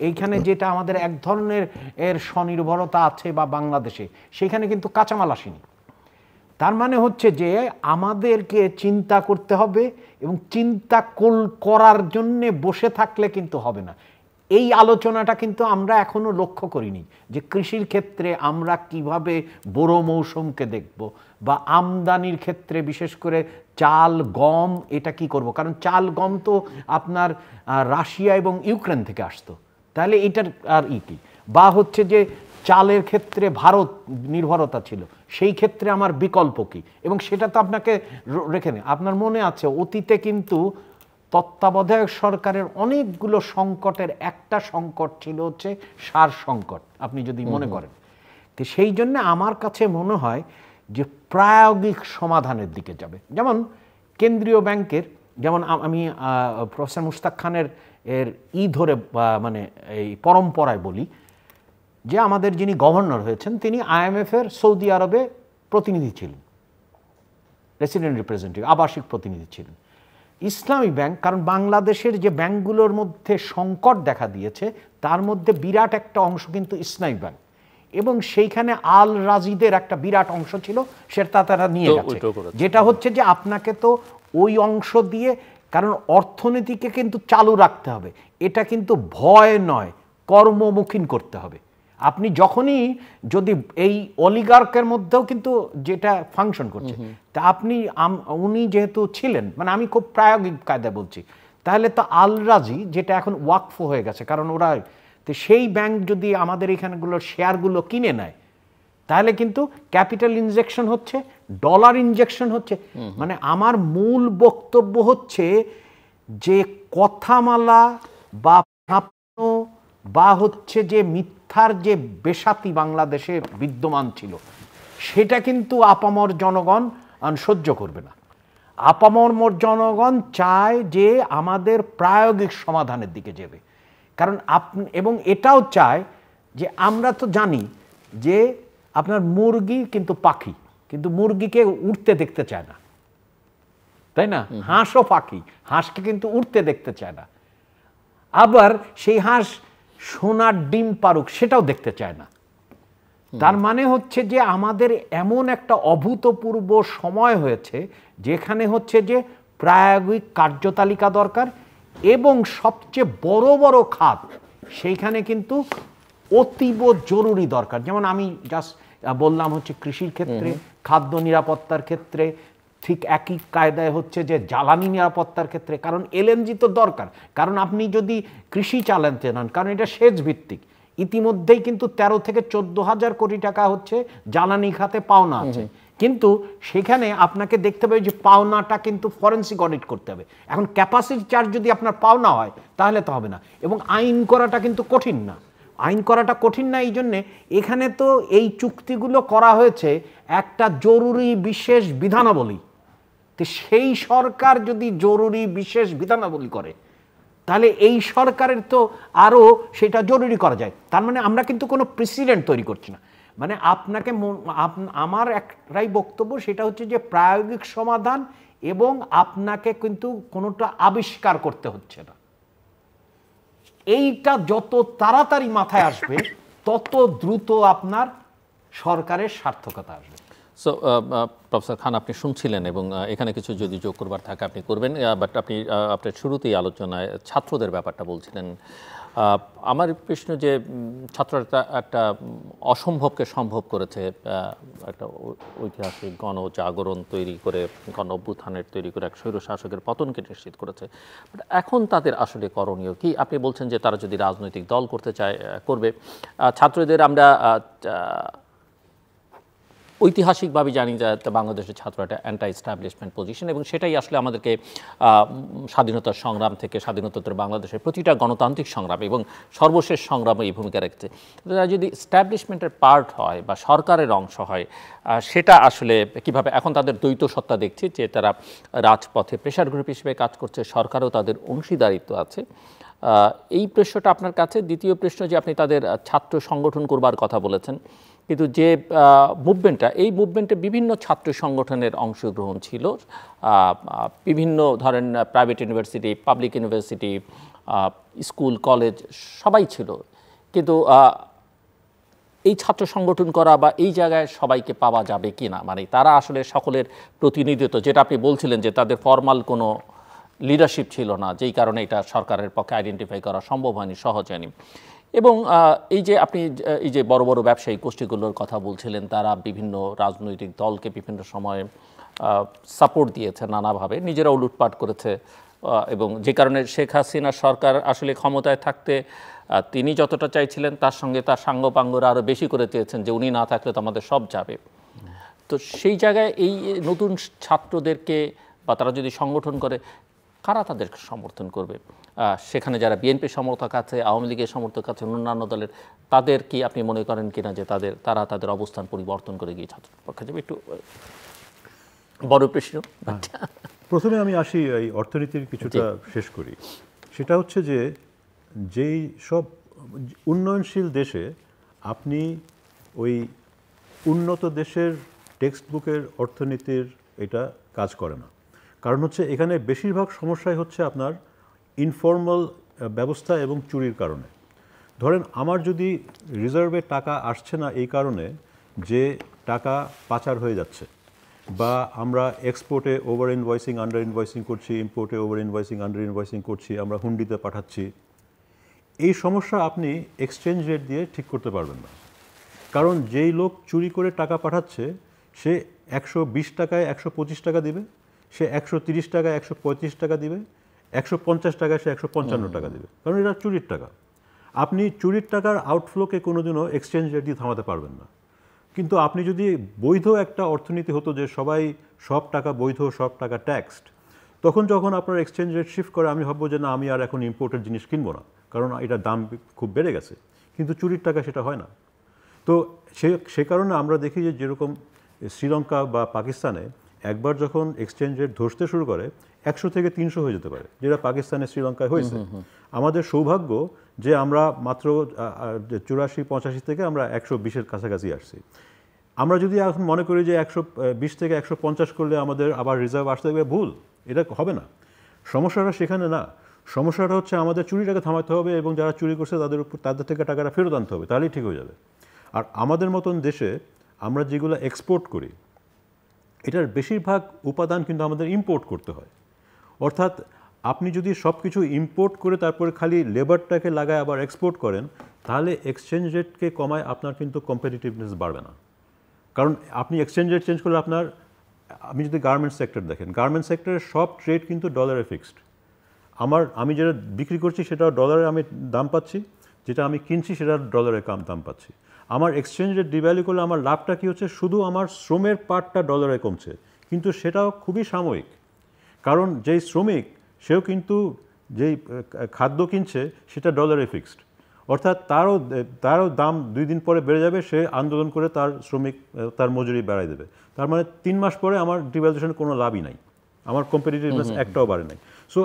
এইখানে যেটা আমাদের এক ধরনের স্বনির্ভরতা আছে বা বাংলাদেশে, সেখানে কিন্তু কাঁচামাল আসেনি। তার মানে হচ্ছে যে আমাদেরকে চিন্তা করতে হবে, এবং চিন্তা করার জন্যে বসে থাকলে কিন্তু হবে না। এই আলোচনাটা কিন্তু আমরা এখনো লক্ষ্য করিনি যে কৃষির ক্ষেত্রে আমরা কিভাবে বোরো মৌসুমকে দেখব, বা আমদানির ক্ষেত্রে বিশেষ করে চাল, গম এটা কি করব। কারণ চাল, গম তো আপনার রাশিয়া এবং ইউক্রেন থেকে আসতো। তাহলে এটার আর কি, বা হচ্ছে যে চালের ক্ষেত্রে ভারত নির্ভরতা ছিল, সেই ক্ষেত্রে আমার বিকল্প কি, এবং সেটা তো আপনাকে রেখে নেই। আপনার মনে আছে অতীতে কিন্তু তত্ত্বাবধায়ক সরকারের অনেকগুলো সংকটের একটা সংকট ছিল হচ্ছে সার সংকট, আপনি যদি মনে করেন। তো সেই জন্য আমার কাছে মনে হয় যে প্রায়োগিক সমাধানের দিকে যাবে। যেমন কেন্দ্রীয় ব্যাংকের, যেমন আমি প্রফেসর মুশতাক খানের ধরে মানে এই পরম্পরায় বলি যে আমাদের যিনি গভর্নর হয়েছেন তিনি IMF-এর সৌদি আরবে প্রতিনিধি ছিলেন, রেসিডেন্ট রিপ্রেজেন্টেটিভ, আবাসিক প্রতিনিধি ছিলেন। ইসলামী ব্যাংক, কারণ বাংলাদেশের যে ব্যাংকগুলোর মধ্যে সংকট দেখা দিয়েছে তার মধ্যে বিরাট একটা অংশ কিন্তু ইসলামী ব্যাংক, এবং সেইখানে আল রাজিদের একটা বিরাট অংশ ছিল, সেটা তারা নিয়ে গেছে। যেটা হচ্ছে যে আপনাকে তো ওই অংশ দিয়ে, কারণ অর্থনীতিকে কিন্তু চালু রাখতে হবে, এটা কিন্তু ভয় নয়, কর্মমুখী করতে হবে। আপনি যখনই যদি এই অলিগার্কের মধ্যেও কিন্তু যেটা ফাংশন করছে, তা আপনি উনি যেহেতু ছিলেন, মানে আমি খুব প্রায়োগিক কায়দায় বলছি, তাহলে তো আল রাজি যেটা এখন ওয়াকফ হয়ে গেছে, কারণ ওরা তো সেই ব্যাংক যদি আমাদের এখানগুলোর শেয়ারগুলো কিনে নেয়, তাহলে কিন্তু ক্যাপিটাল ইনজেকশন হচ্ছে, ডলার ইনজেকশন হচ্ছে। মানে আমার মূল বক্তব্য হচ্ছে যে কথামালা বা বা হচ্ছে যে মিথ্যার যে বেসাতি বাংলাদেশে বিদ্যমান ছিল, সেটা কিন্তু আপামর জনগণ সহ্য করবে না। আপামর জনগণ চায় যে আমাদের প্রায়োগিক সমাধানের দিকে যাবে। কারণ এবং এটাও চায় যে আমরা তো জানি যে আপনার মুরগি কিন্তু পাখি, কিন্তু মুরগিকে উড়তে দেখতে চায় না, তাই না? হাঁসও পাখি, হাঁসকে কিন্তু উড়তে দেখতে চায় না। আবার সেই হাঁস সোনার ডিম পারুক সেটাও দেখতে চায় না। তার মানে হচ্ছে যে আমাদের এমন একটা অভূতপূর্ব সময় হয়েছে যেখানে হচ্ছে যে প্রায়োগিক কার্যতালিকা দরকার, এবং সবচেয়ে বড় বড় খাত সেইখানে কিন্তু অতীব জরুরি দরকার। যেমন আমি জাস্ট বললাম হচ্ছে কৃষির ক্ষেত্রে, খাদ্য নিরাপত্তার ক্ষেত্রে, ঠিক একই কায়দায় হচ্ছে যে জ্বালানি নিরাপত্তার ক্ষেত্রে। কারণ এলএনজি তো দরকার, কারণ আপনি যদি কৃষি চালাতে নেন, কারণ এটা সেচ ভিত্তিক, ইতিমধ্যেই কিন্তু 13 থেকে 14,000 কোটি টাকা হচ্ছে জ্বালানি খাতে পাওনা আছে। কিন্তু সেখানে আপনাকে দেখতে হবে যে পাওনাটা কিন্তু ফরেনসিক অডিট করতে হবে। এখন ক্যাপাসিটি চার্জ যদি আপনার পাওনা হয় তাহলে তো হবে না, এবং আইন করাটা কিন্তু কঠিন না। আইন করাটা কঠিন না এই জন্যে এখানে তো এই চুক্তিগুলো করা হয়েছে একটা জরুরি বিশেষ বিধানাবলী। তো সেই সরকার যদি জরুরি বিশেষ বিধানাবলী করে, তাহলে এই সরকারের তো আরও সেটা জরুরি করা যায়। তার মানে আমরা কিন্তু কোনো প্রেসিডেন্ট তৈরি করছি না। মানে আপনাকে, আমার একটাই বক্তব্য, সেটা হচ্ছে যে প্রায়োগিক সমাধান, এবং আপনাকে কিন্তু কোনোটা আবিষ্কার করতে হচ্ছে না। এইটা যত তাড়াতাড়ি মাথায় আসবে তত দ্রুত আপনার সরকারের সার্থকতা আসবে। সো প্রফেসর খান, আপনি শুনছিলেন এবং এখানে কিছু যদি যোগ করবার থাকে আপনি করবেন, বাট আপনি আপনার শুরুতেই আলোচনায় ছাত্রদের ব্যাপারটা বলছিলেন। আমার প্রশ্ন যে ছাত্ররা একটা অসম্ভবকে সম্ভব করেছে, একটা ঐতিহাসিক গণজাগরণ তৈরি করে, গণ অভ্যুত্থানের তৈরি করে এক স্বৈরশাসকের পতনকে নিশ্চিত করেছে। বাট এখন তাদের আসলে করণীয় কি? আপনি বলছেন যে তারা যদি রাজনৈতিক দল করতে চায় করবে। ছাত্রদের আমরা ঐতিহাসিকভাবে জানি যে বাংলাদেশের ছাত্র একটা অ্যান্টি এস্টাবলিশমেন্ট পজিশন, এবং সেটাই আসলে আমাদেরকে স্বাধীনতার সংগ্রাম থেকে স্বাধীনোত্তর বাংলাদেশের প্রতিটা গণতান্ত্রিক সংগ্রাম এবং সর্বশেষ সংগ্রামে এই ভূমিকা রেখেছে। তারা যদি এস্টাবলিশমেন্টের পার্ট হয় বা সরকারের অংশ হয়, সেটা আসলে কিভাবে? এখন তাদের দ্বৈত সত্তা দেখছি যে তারা রাজপথে প্রেশার গ্রুপ হিসেবে কাজ করছে, সরকারও তাদের অংশীদারিত্ব আছে। এই প্রশ্নটা আপনার কাছে। দ্বিতীয় প্রশ্ন, যে আপনি তাদের ছাত্র সংগঠন করবার কথা বলেছেন, কিন্তু যে মুভমেন্টটা, এই মুভমেন্টে বিভিন্ন ছাত্র সংগঠনের অংশগ্রহণ ছিল, বিভিন্ন ধরেন private university, public university, school, college সবাই ছিল। কিন্তু এই ছাত্র সংগঠন করা বা এই জায়গায় সবাইকে পাওয়া যাবে কি না, মানে তারা আসলে সকলের প্রতিনিধিত্ব, যেটা আপনি বলছিলেন যে তাদের ফর্মাল কোনো লিডারশিপ ছিল না, যেই কারণে এটা সরকারের পক্ষে আইডেন্টিফাই করা সম্ভব হয়নি, সহজ হয়নি। এবং এই যে আপনি এই যে বড় বড় ব্যবসায়ী গোষ্ঠীগুলোর কথা বলছিলেন, তারা বিভিন্ন রাজনৈতিক দলকে বিভিন্ন সময়ে সাপোর্ট দিয়েছে নানাভাবে, নিজেরাও লুটপাট করেছে, এবং যে কারণে শেখ হাসিনা সরকার আসলে ক্ষমতায় থাকতে তিনি যতটা চাইছিলেন তার সঙ্গে তার সাঙ্গপাঙ্গরা আরও বেশি করে চেয়েছেন যে উনি না থাকলে তো আমাদের সব যাবে। তো সেই জায়গায় এই নতুন ছাত্রদেরকে বা তারা যদি সংগঠন করে, কারা তাদেরকে সমর্থন করবে? সেখানে যারা বিএনপির সমর্থক আছে, আওয়ামী লীগের সমর্থক আছে, অন্যান্য দলের, তাদের কি আপনি মনে করেন কিনা যে তারা তাদের অবস্থান পরিবর্তন করে গিয়ে ছাত্র পক্ষে যাবে? একটু বড় প্রশ্ন। প্রথমে আমি আসি এই অর্থনীতির কিছুটা শেষ করি। সেটা হচ্ছে যে যেই সব উন্নয়নশীল দেশে আপনি ওই উন্নত দেশের টেক্সট বুকের অর্থনীতির এটা কাজ করে না। কারণ হচ্ছে এখানে বেশিরভাগ সমস্যাই হচ্ছে আপনার ইনফর্মাল ব্যবস্থা এবং চুরির কারণে। ধরেন আমার যদি রিজার্ভে টাকা আসছে না এই কারণে যে টাকা পাচার হয়ে যাচ্ছে, বা আমরা এক্সপোর্টে ওভার ইনভয়েসিং, আন্ডার ইনভয়েসিং করছি, ইম্পোর্টে ওভার ইনভয়েসিং, আন্ডার ইনভয়েসিং করছি, আমরা হুন্ডিতে পাঠাচ্ছি, এই সমস্যা আপনি এক্সচেঞ্জ রেট দিয়ে ঠিক করতে পারবেন না। কারণ যেই লোক চুরি করে টাকা পাঠাচ্ছে সে 120 টাকায় 125 টাকা দিবে, সে 130 টাকায় 135 টাকা দিবে, 150 টাকায় সে 155 টাকা দিবে, কারণ এটা চুরির টাকা। আপনি চুরির টাকার আউটফ্লোকে কোনোদিনও এক্সচেঞ্জ রেট দিয়ে থামাতে পারবেন না। কিন্তু আপনি যদি বৈধ একটা অর্থনীতি হতো যে সবাই সব টাকা বৈধ, সব টাকা ট্যাক্সড, তখন যখন আপনার এক্সচেঞ্জ রেট শিফট করে আমি ভাববো যে না, আমি আর এখন ইম্পোর্টেড জিনিস কিনবো না, কারণ এটার দাম খুব বেড়ে গেছে। কিন্তু চুরির টাকা সেটা হয় না। তো সে কারণে আমরা দেখি যে যেরকম শ্রীলঙ্কা বা পাকিস্তানে একবার যখন এক্সচেঞ্জ রেট ধসতে শুরু করে 100 থেকে 300 হয়ে যেতে পারে, যেটা পাকিস্তানে শ্রীলঙ্কায় হয়েছে। আমাদের সৌভাগ্য যে আমরা মাত্র 84-85 থেকে আমরা 120-এর কাছাকাছি আসছি। আমরা যদি এখন মনে করি যে 120 থেকে 150 করলে আমাদের আবার রিজার্ভ আসতে হবে, ভুল, এটা হবে না। সমস্যাটা সেখানে না, সমস্যাটা হচ্ছে আমাদের চুরিটাকে থামাতে হবে এবং যারা চুরি করছে তাদের থেকে টাকাটা ফেরত আনতে হবে, তাহলেই ঠিক হয়ে যাবে। আর আমাদের মতন দেশে আমরা যেগুলো এক্সপোর্ট করি এটার বেশিরভাগ উপাদান কিন্তু আমাদের ইম্পোর্ট করতে হয়। অর্থাৎ আপনি যদি সব কিছু ইম্পোর্ট করে তারপরে খালি লেবারটাকে লাগায় আবার এক্সপোর্ট করেন, তাহলে এক্সচেঞ্জ রেটকে কমায় আপনার কিন্তু কম্পিটিটিভনেস বাড়বে না। কারণ আপনি এক্সচেঞ্জ রেট চেঞ্জ করলে আপনি যদি গার্মেন্টস সেক্টর দেখেন, গার্মেন্টস সেক্টরের সব ট্রেড কিন্তু ডলারে ফিক্সড। আমি যেটা বিক্রি করছি সেটা ডলারে আমি দাম পাচ্ছি, যেটা আমি কিনছি সেটা ডলারে দাম পাচ্ছি। আমার এক্সচেঞ্জ রেট ডিভ্যালু করলে আমার লাভটা কী হচ্ছে, শুধু আমার শ্রমের পার্টটা ডলারে কমছে, কিন্তু সেটাও খুবই সাময়িক। কারণ যেই শ্রমিক সেও কিন্তু যেই খাদ্য কিনছে সেটা ডলারে ফিক্সড, অর্থাৎ তারও দাম 2 দিন পরে বেড়ে যাবে, সে আন্দোলন করে তার মজুরি বাড়াই দেবে। তার মানে 3 মাস পরে আমার ডিভ্যালুয়েশনের কোনো লাভই নাই, আমার কম্পিটিটিভনেস একটাও বাড়ে নাই। সো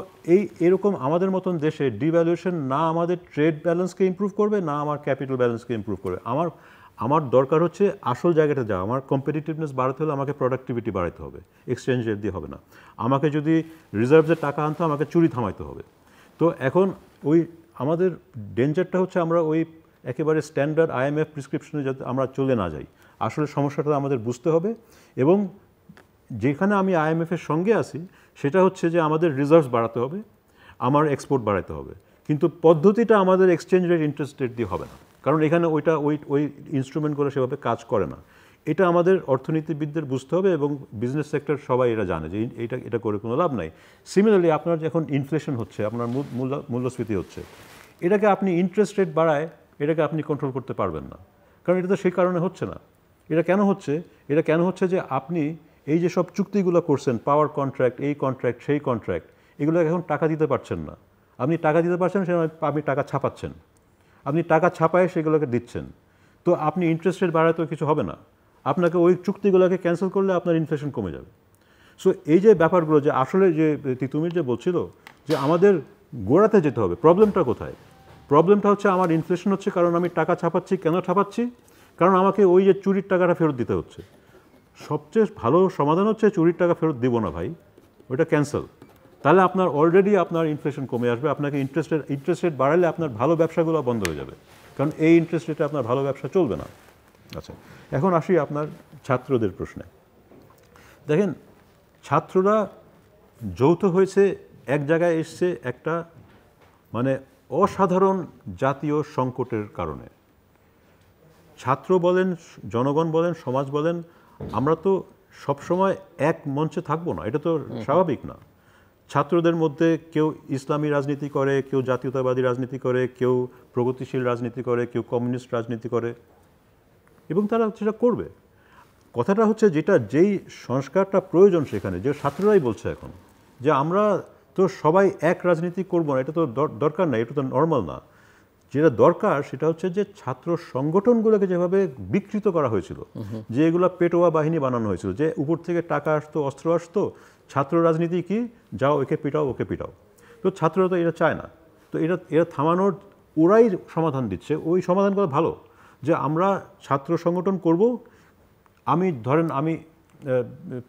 এরকম আমাদের মতন দেশে ডিভ্যালুয়েশন না আমাদের ট্রেড ব্যালেন্সকে ইমপ্রুভ করবে, না আমার ক্যাপিটাল ব্যালেন্সকে ইমপ্রুভ করবে। আমার দরকার হচ্ছে আসল জায়গাটা যাওয়া। আমার কম্পিটিটিভনেস বাড়াতে হলে আমাকে প্রোডাক্টিভিটি বাড়াতে হবে, এক্সচেঞ্জ রেট দিয়ে হবে না। আমাকে যদি রিজার্ভের টাকা আনতে আমাকে চুরি থামাইতে হবে। তো এখন আমাদের ডেঞ্জারটা হচ্ছে আমরা একেবারে স্ট্যান্ডার্ড IMF প্রেসক্রিপশনে যাতে আমরা চলে না যাই। আসলে সমস্যাটা আমাদের বুঝতে হবে, এবং যেখানে আমি IMF-এর সঙ্গে আছি সেটা হচ্ছে যে আমাদের রিজার্ভস বাড়াতে হবে, আমার এক্সপোর্ট বাড়াতে হবে, কিন্তু পদ্ধতিটা আমাদের এক্সচেঞ্জ রেট ইন্টারেস্ট রেট দিয়ে হবে না, কারণ এখানে ওই ইনস্ট্রুমেন্টগুলো সেভাবে কাজ করে না। এটা আমাদের অর্থনীতিবিদদের বুঝতে হবে, এবং বিজনেস সেক্টর সবাই এরা জানে যে এটা করে কোনো লাভ নাই। সিমিলারলি আপনার যখন ইনফ্লেশন হচ্ছে, আপনার মূল্যস্ফীতি হচ্ছে, এটাকে আপনি ইন্টারেস্ট রেট বাড়ায় এটাকে আপনি কন্ট্রোল করতে পারবেন না, কারণ এটা তো সেই কারণে হচ্ছে না। এটা কেন হচ্ছে যে আপনি এই যে সব চুক্তিগুলো করছেন, পাওয়ার কন্ট্রাক্ট, এই কন্ট্রাক্ট, সেই কন্ট্রাক্ট, এগুলো এখন টাকা দিতে পারছেন না। আপনি টাকা দিতে পারছেন, আপনি টাকা ছাপাচ্ছেন, আপনি টাকা ছাপায় সেগুলোকে দিচ্ছেন। তো আপনি ইন্টারেস্ট রেট বাড়ায় তো কিছু হবে না, আপনাকে ওই চুক্তিগুলোকে ক্যান্সেল করলে আপনার ইনফ্লেশন কমে যাবে। সো এই যে ব্যাপারগুলো, যে আসলে যে তিতুমির যে বলছিল যে আমাদের গোড়াতে যেতে হবে, প্রবলেমটা কোথায়? প্রবলেমটা হচ্ছে আমার ইনফ্লেশন হচ্ছে কারণ আমি টাকা ছাপাচ্ছি। কেন ছাপাচ্ছি? কারণ আমাকে ওই যে চুরির টাকাটা ফেরত দিতে হচ্ছে। সবচেয়ে ভালো সমাধান হচ্ছে চুরির টাকা ফেরত দিব না ভাই, ওইটা ক্যান্সেল। তাহলে আপনার অলরেডি আপনার ইনফ্লেশন কমে আসবে। আপনাকে ইন্টারেস্ট রেট বাড়ালে আপনার ভালো ব্যবসাগুলো বন্ধ হয়ে যাবে, কারণ এই ইন্টারেস্ট রেটে আপনার ভালো ব্যবসা চলবে না। আচ্ছা, এখন আসি আপনার ছাত্রদের প্রশ্নে। দেখেন, ছাত্ররা যৌথ হয়েছে, এক জায়গায় এসছে একটা মানে অসাধারণ জাতীয় সংকটের কারণে। ছাত্র বলেন, জনগণ বলেন, সমাজ বলেন, আমরা তো সবসময় এক মঞ্চে থাকবো না, এটা তো স্বাভাবিক না। ছাত্রদের মধ্যে কেউ ইসলামী রাজনীতি করে, কেউ জাতীয়তাবাদী রাজনীতি করে, কেউ প্রগতিশীল রাজনীতি করে, কেউ কমিউনিস্ট রাজনীতি করে, এবং তারা সেটা করবে। কথাটা হচ্ছে যেই সংস্কারটা প্রয়োজন সেখানে, যে ছাত্ররাই বলছে এখন যে আমরা তো সবাই এক রাজনীতি করবো না, এটা তো দরকার না, এটা তো নর্মাল না। যেটা দরকার সেটা হচ্ছে যে ছাত্র সংগঠনগুলোকে যেভাবে বিকৃত করা হয়েছিল, যে এগুলো পেটোয়া বাহিনী বানানো হয়েছিল, যে উপর থেকে টাকা আসতো, অস্ত্র আসতো, ছাত্র রাজনীতি কি, যাও একে পিটাও, ওকে পিটাও। তো ছাত্ররা তো এটা চায় না। তো এটা থামানোর ওরাই সমাধান দিচ্ছে। ওই সমাধানগুলো ভালো, যে আমরা ছাত্র সংগঠন করব। ধরেন আমি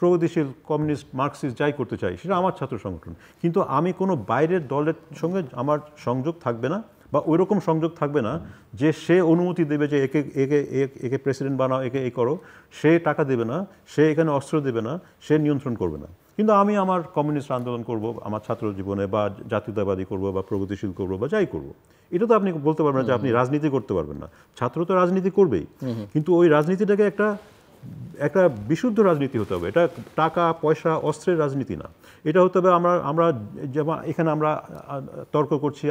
প্রগতিশীল, কমিউনিস্ট, মার্কসিস্ট যাই করতে চাই, সেটা আমার ছাত্র সংগঠন, কিন্তু আমি কোনো বাইরের দলের সঙ্গে আমার সংযোগ থাকবে না, বা ওই রকম সংযোগ থাকবে না যে সে অনুমতি দেবে যে একে প্রেসিডেন্ট বানাও, একে এই করো। সে টাকা দেবে না, সে এখানে অস্ত্র দেবে না, সে নিয়ন্ত্রণ করবে না। কিন্তু আমি আমার কমিউনিস্ট আন্দোলন করব আমার ছাত্র জীবনে, বা জাতীয়তাবাদী করব, বা প্রগতিশীল করব, বা যাই করব। এটা তো আপনি বলতে পারবেন না যে আপনি রাজনীতি করতে পারবেন না। ছাত্র তো রাজনীতি করবেই, কিন্তু ওই রাজনীতিটাকে একটা একটা বিশুদ্ধ রাজনীতি হতে হবে। এটা টাকা পয়সা অস্ত্রের রাজনীতি না। এটা হতে হবে আমরা যেমন এখানে আমরা তর্ক করছি,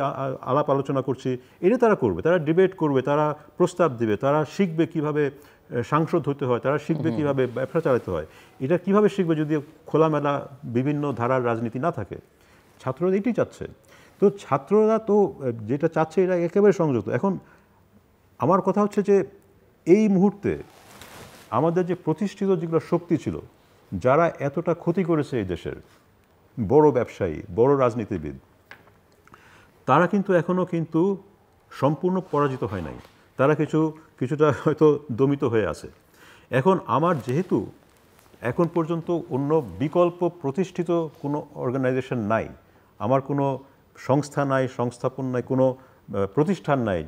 আলাপ আলোচনা করছি, এটা তারা করবে, তারা ডিবেট করবে, তারা প্রস্তাব দিবে, তারা শিখবে কিভাবে সাংসদ হতে হয়, তারা শিখবে কিভাবে ব্যবসা চালাতে হয়। এটা কিভাবে শিখবে যদি খোলামেলা বিভিন্ন ধারার রাজনীতি না থাকে? ছাত্ররা এটাই চাচ্ছে। তো ছাত্ররা তো যেটা চাচ্ছে এটা একেবারে সংযুক্ত। এখন আমার কথা হচ্ছে যে এই মুহূর্তে আমাদের যে প্রতিষ্ঠিত যেগুলো শক্তি ছিল, যারা এতটা ক্ষতি করেছে এই দেশের, বড় ব্যবসায়ী, বড় রাজনীতিবিদ, তারা কিন্তু এখনও কিন্তু সম্পূর্ণ পরাজিত হয় নাই। তারা কিছুটা হয়তো দমিত হয়ে আছে। এখন আমার যেহেতু এখন পর্যন্ত অন্য বিকল্প প্রতিষ্ঠিত কোনো অর্গানাইজেশন নাই, আমার কোনো সংস্থা নাই, সংস্থাপন নাই, কোনো প্রতিষ্ঠান নাই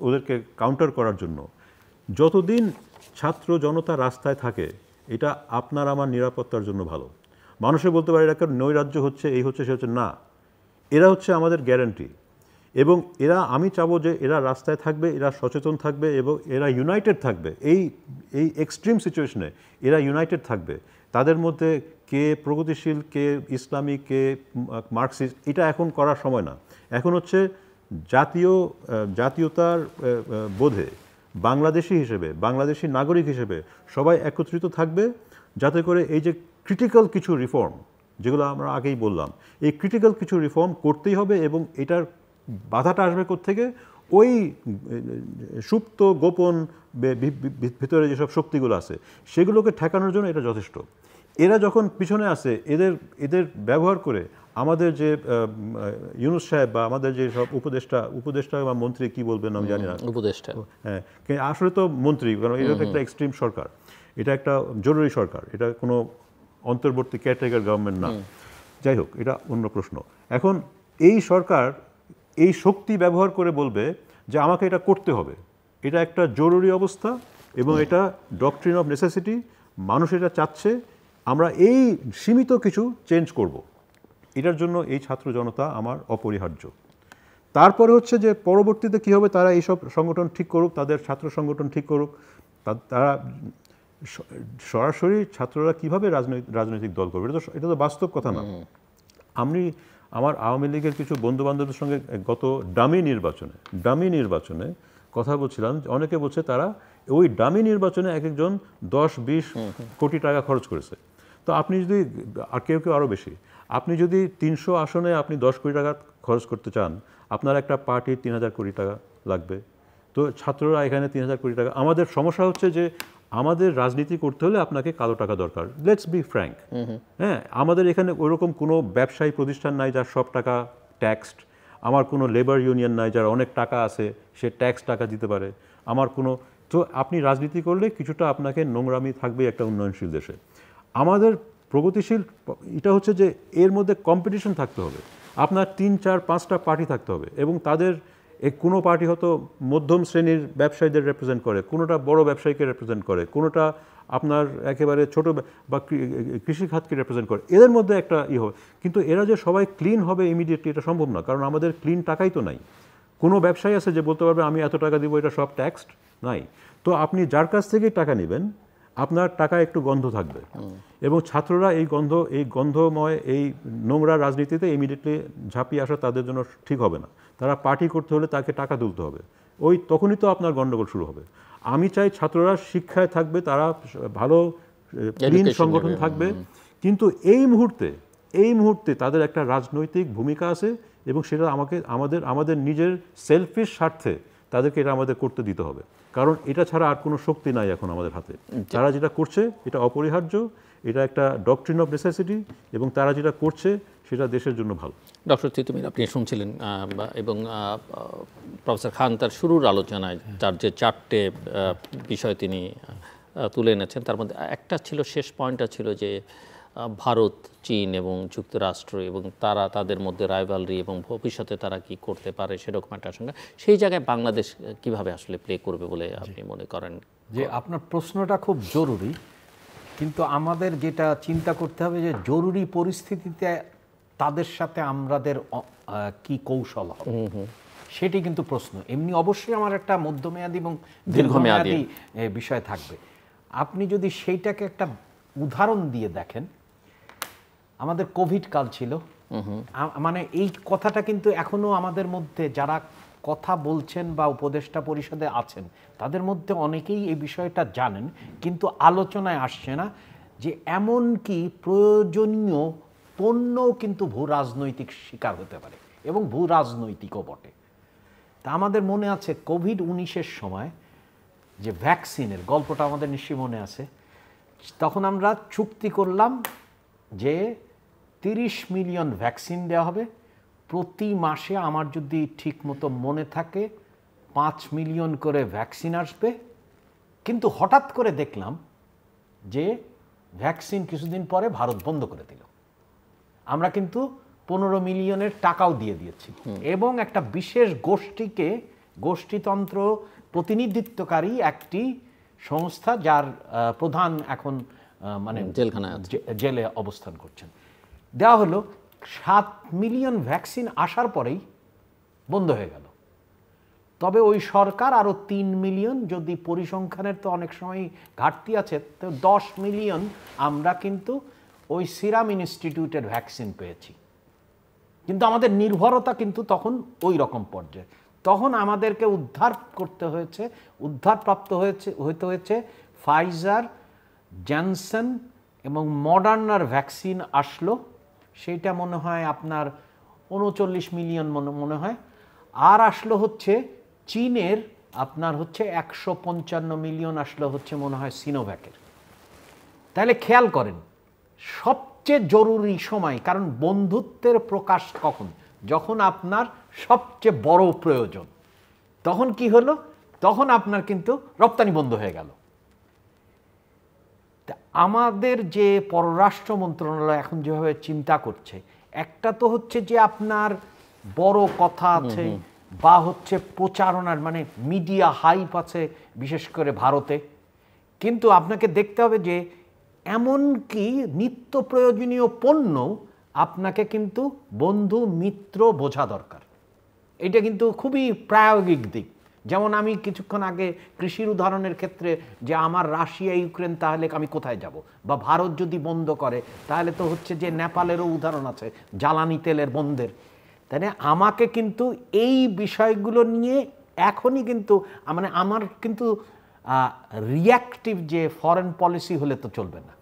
ওদেরকে কাউন্টার করার জন্য, যতদিন ছাত্র জনতা রাস্তায় থাকে এটা আপনার আমার নিরাপত্তার জন্য ভালো। মানুষে বলতে পারে এটা নৈরাজ্য হচ্ছে, এই হচ্ছে, সে হচ্ছে, না, এরা হচ্ছে আমাদের গ্যারান্টি। এবং আমি চাবো যে এরা রাস্তায় থাকবে, এরা সচেতন থাকবে এবং এরা ইউনাইটেড থাকবে। এই এক্সট্রিম সিচুয়েশনে এরা ইউনাইটেড থাকবে। তাদের মধ্যে কে প্রগতিশীল, কে ইসলামিক, কে মার্কসিস্ট, এটা এখন করার সময় না। এখন হচ্ছে জাতীয়তার বোধে বাংলাদেশি হিসেবে, বাংলাদেশি নাগরিক হিসেবে সবাই একত্রিত থাকবে, যাতে করে এই যে ক্রিটিক্যাল কিছু রিফর্ম, যেগুলো আমরা আগেই বললাম, এই ক্রিটিক্যাল কিছু রিফর্ম করতেই হবে। এবং এটার বাধাটা আসবে কোত্থেকে? ওই সুপ্ত গোপন ভিতরে যেসব শক্তিগুলো আছে সেগুলোকে ঠেকানোর জন্য এটা যথেষ্ট। এরা যখন পিছনে আসে, এদের ব্যবহার করে আমাদের যে ইউনূস সাহেব বা আমাদের যে সব উপদেষ্টা বা মন্ত্রী, কি বলবেন আমি জানি না, উপদেষ্টা, হ্যাঁ, আসলে তো মন্ত্রী, কারণ এটা একটা এক্সট্রিম সরকার, এটা একটা জরুরি সরকার, এটা কোনো অন্তর্বর্তী কেয়ারটেকার গভর্নমেন্ট না। যাই হোক, এটা অন্য প্রশ্ন। এখন এই সরকার এই শক্তি ব্যবহার করে বলবে যে আমাকে এটা করতে হবে, এটা একটা জরুরি অবস্থা এবং এটা ডক্ট্রিন অফ নেসেসিটি, মানুষ এটা চাচ্ছে, আমরা এই সীমিত কিছু চেঞ্জ করব। এটার জন্য এই ছাত্র জনতা আমার অপরিহার্য। তারপরে হচ্ছে যে পরবর্তীতে কী হবে, তারা এইসব সংগঠন ঠিক করুক, তাদের ছাত্র সংগঠন ঠিক করুক, তারা সরাসরি ছাত্ররা কিভাবে রাজনৈতিক দল করবে, এটা তো বাস্তব কথা না। আমার আওয়ামী লীগের কিছু বন্ধুবান্ধবের সঙ্গে গত ডামি নির্বাচনে কথা বলছিলাম। অনেকে বলছে তারা ওই ডামি নির্বাচনে এক একজন 10-20 কোটি টাকা খরচ করেছে। তো আপনি যদি, আর কেউ আরও বেশি, আপনি যদি 300 আসনে আপনি 10 কোটি টাকা খরচ করতে চান, আপনার একটা পার্টির 3000 কোটি টাকা লাগবে। তো ছাত্ররা এখানে 3000 কোটি টাকা। আমাদের সমস্যা হচ্ছে যে আমাদের রাজনীতি করতে হলে আপনাকে কালো টাকা দরকার। লেটস বি ফ্র্যাঙ্ক, হ্যাঁ, আমাদের এখানে ওরকম কোনো ব্যবসায়ী প্রতিষ্ঠান নাই যার সব টাকা ট্যাক্সড। আমার কোনো লেবার ইউনিয়ন নাই যার অনেক টাকা আছে, সে ট্যাক্স টাকা দিতে পারে। তো আপনি রাজনীতি করলে কিছুটা আপনাকে নোংরামি থাকবে একটা উন্নয়নশীল দেশে। আমাদের প্রগতিশীল এটা হচ্ছে যে এর মধ্যে কম্পিটিশন থাকতে হবে। আপনার 3-4-5টা পার্টি থাকতে হবে এবং তাদের কোনো পার্টি হয়তো মধ্যম শ্রেণীর ব্যবসায়ীদের রিপ্রেজেন্ট করে, কোনোটা বড় ব্যবসায়ীকে রিপ্রেজেন্ট করে, কোনোটা আপনার একেবারে ছোট বা কৃষি খাতকে রিপ্রেজেন্ট করে। এদের মধ্যে একটা হবে, কিন্তু এরা যে সবাই ক্লিন হবে ইমিডিয়েটলি এটা সম্ভব না, কারণ আমাদের ক্লিন টাকাই তো নাই। কোনো ব্যবসায়ী আছে যে বলতে পারবে আমি এত টাকা দিব, এটা সব ট্যাক্সড নাই। তো আপনি যার কাছ থেকেই টাকা নেবেন, আপনার টাকা একটু গন্ধ থাকবে। এবং ছাত্ররা এই গন্ধময় এই নোংরা রাজনীতিতে ইমিডিয়েটলি ঝাঁপিয়ে আসা তাদের জন্য ঠিক হবে না। তারা পার্টি করতে হলে তাকে টাকা তুলতে হবে, তখনই তো আপনার গন্ডগোল শুরু হবে। আমি চাই ছাত্ররা শিক্ষায় থাকবে, তারা ভালো ক্লিন সংগঠন থাকবে, কিন্তু এই মুহূর্তে তাদের একটা রাজনৈতিক ভূমিকা আছে এবং সেটা আমাদের নিজের সেলফিশ স্বার্থে তাদেরকে এটা আমাদের করতে দিতে হবে, কারণ এটা ছাড়া আর কোনো শক্তি নাই এখন আমাদের হাতে। তারা যেটা করছে এটা অপরিহার্য, এটা একটা ডক্ট্রিন অফ নেসেসিটি এবং তারা যেটা করছে সেটা দেশের জন্য ভালো। ডক্টর তিতুমির, আপনি শুনছিলেন এবং প্রফেসর খান তার শুরুর আলোচনায় তার যে 4টে বিষয় তিনি তুলে এনেছেন, তার মধ্যে একটা ছিল, শেষ পয়েন্টটা ছিল যে ভারত, চীন এবং যুক্তরাষ্ট্র এবং তাদের মধ্যে রাইভালরি এবং ভবিষ্যতে তারা কি করতে পারে সেরকম একটা আশঙ্কা। সেই জায়গায় বাংলাদেশ কিভাবে আসলে প্লে করবে বলে আপনি মনে করেন? যে আপনার প্রশ্নটা খুব জরুরি, কিন্তু আমাদের যেটা চিন্তা করতে হবে যে জরুরি পরিস্থিতিতে তাদের সাথে আমাদের কি কৌশল হবে সেটি কিন্তু প্রশ্ন। এমনি অবশ্যই আমার একটা মধ্যমেয়াদী এবং দীর্ঘমেয়াদী বিষয় থাকবে। আপনি যদি সেইটাকে একটা উদাহরণ দিয়ে দেখেন, আমাদের কোভিড কাল ছিল, মানে এই কথাটা কিন্তু এখনো আমাদের মধ্যে যারা কথা বলছেন বা উপদেষ্টা পরিষদে আছেন তাদের মধ্যে অনেকেই এই বিষয়টা জানেন, কিন্তু আলোচনায় আসছে না যে এমন কি প্রয়োজনীয় পণ্যও কিন্তু ভূ রাজনৈতিক শিকার হতে পারে এবং ভূ রাজনৈতিকও বটে। তা আমাদের মনে আছে কোভিড-19 সময় যে ভ্যাকসিনের গল্পটা আমাদের নিশ্চয়ই মনে আছে, তখন আমরা চুক্তি করলাম যে 30 মিলিয়ন ভ্যাকসিন দেওয়া হবে, প্রতি মাসে আমার যদি ঠিক মতো মনে থাকে 5 মিলিয়ন করে ভ্যাকসিন আসবে। কিন্তু হঠাৎ করে দেখলাম যে ভ্যাকসিন কিছুদিন পরে ভারত বন্ধ করে দিল। আমরা কিন্তু 15 মিলিয়নের টাকাও দিয়ে দিয়েছি এবং একটা বিশেষ গোষ্ঠীকে, গোষ্ঠীতন্ত্র প্রতিনিধিত্বকারী একটি সংস্থা যার প্রধান এখন মানে জেলে অবস্থান করছেন, দেওয়া হলো। 7 মিলিয়ন ভ্যাকসিন আসার পরেই বন্ধ হয়ে গেল। তবে ওই সরকার আরও 3 মিলিয়ন, যদি পরিসংখ্যানের তো অনেক সময় ঘাটতি আছে, তো 10 মিলিয়ন আমরা কিন্তু ওই সিরাম ইনস্টিটিউটের ভ্যাকসিন পেয়েছি। কিন্তু আমাদের নির্ভরতা কিন্তু তখন ওই রকম পর্যায়ে। তখন আমাদেরকে উদ্ধার করতে হয়েছে, উদ্ধারপ্রাপ্ত হতে হয়েছে ফাইজার, জনসন এবং মডার্নার ভ্যাকসিন আসলো, সেইটা মনে হয় আপনার 39 মিলিয়ন মনে হয়। আর আসলো হচ্ছে চীনের আপনার হচ্ছে 155 মিলিয়ন আসলো হচ্ছে মনে হয় সিনোভ্যাকের। তাহলে খেয়াল করেন সবচেয়ে জরুরি সময়, কারণ বন্ধুত্বের প্রকাশ কখন, যখন আপনার সবচেয়ে বড় প্রয়োজন, তখন কি হলো, তখন আপনার কিন্তু রপ্তানি বন্ধ হয়ে গেল। আমাদের যে পররাষ্ট্র মন্ত্রণালয় এখন যেভাবে চিন্তা করছে, একটা তো হচ্ছে যে আপনার বড় কথা আছে বা হচ্ছে প্রচারণার মানে মিডিয়া হাইপ আছে, বিশেষ করে ভারতে। কিন্তু আপনাকে দেখতে হবে যে এমনকি নিত্য প্রয়োজনীয় পণ্য আপনাকে কিন্তু বন্ধু মিত্র বোঝা দরকার। এটা কিন্তু খুবই প্রায়োগিক দিক। যেমন আমি কিছুক্ষণ আগে কৃষির উদাহরণের ক্ষেত্রে যে আমার রাশিয়া ইউক্রেন, তাহলে আমি কোথায় যাব, বা ভারত যদি বন্ধ করে তাহলে তো হচ্ছে যে নেপালেরও উদাহরণ আছে জ্বালানি তেলের বন্ধের। তাই না, আমাকে কিন্তু এই বিষয়গুলো নিয়ে এখনই কিন্তু মানে আমার কিন্তু রিঅ্যাক্টিভ যে ফরেন পলিসি হলে তো চলবে না,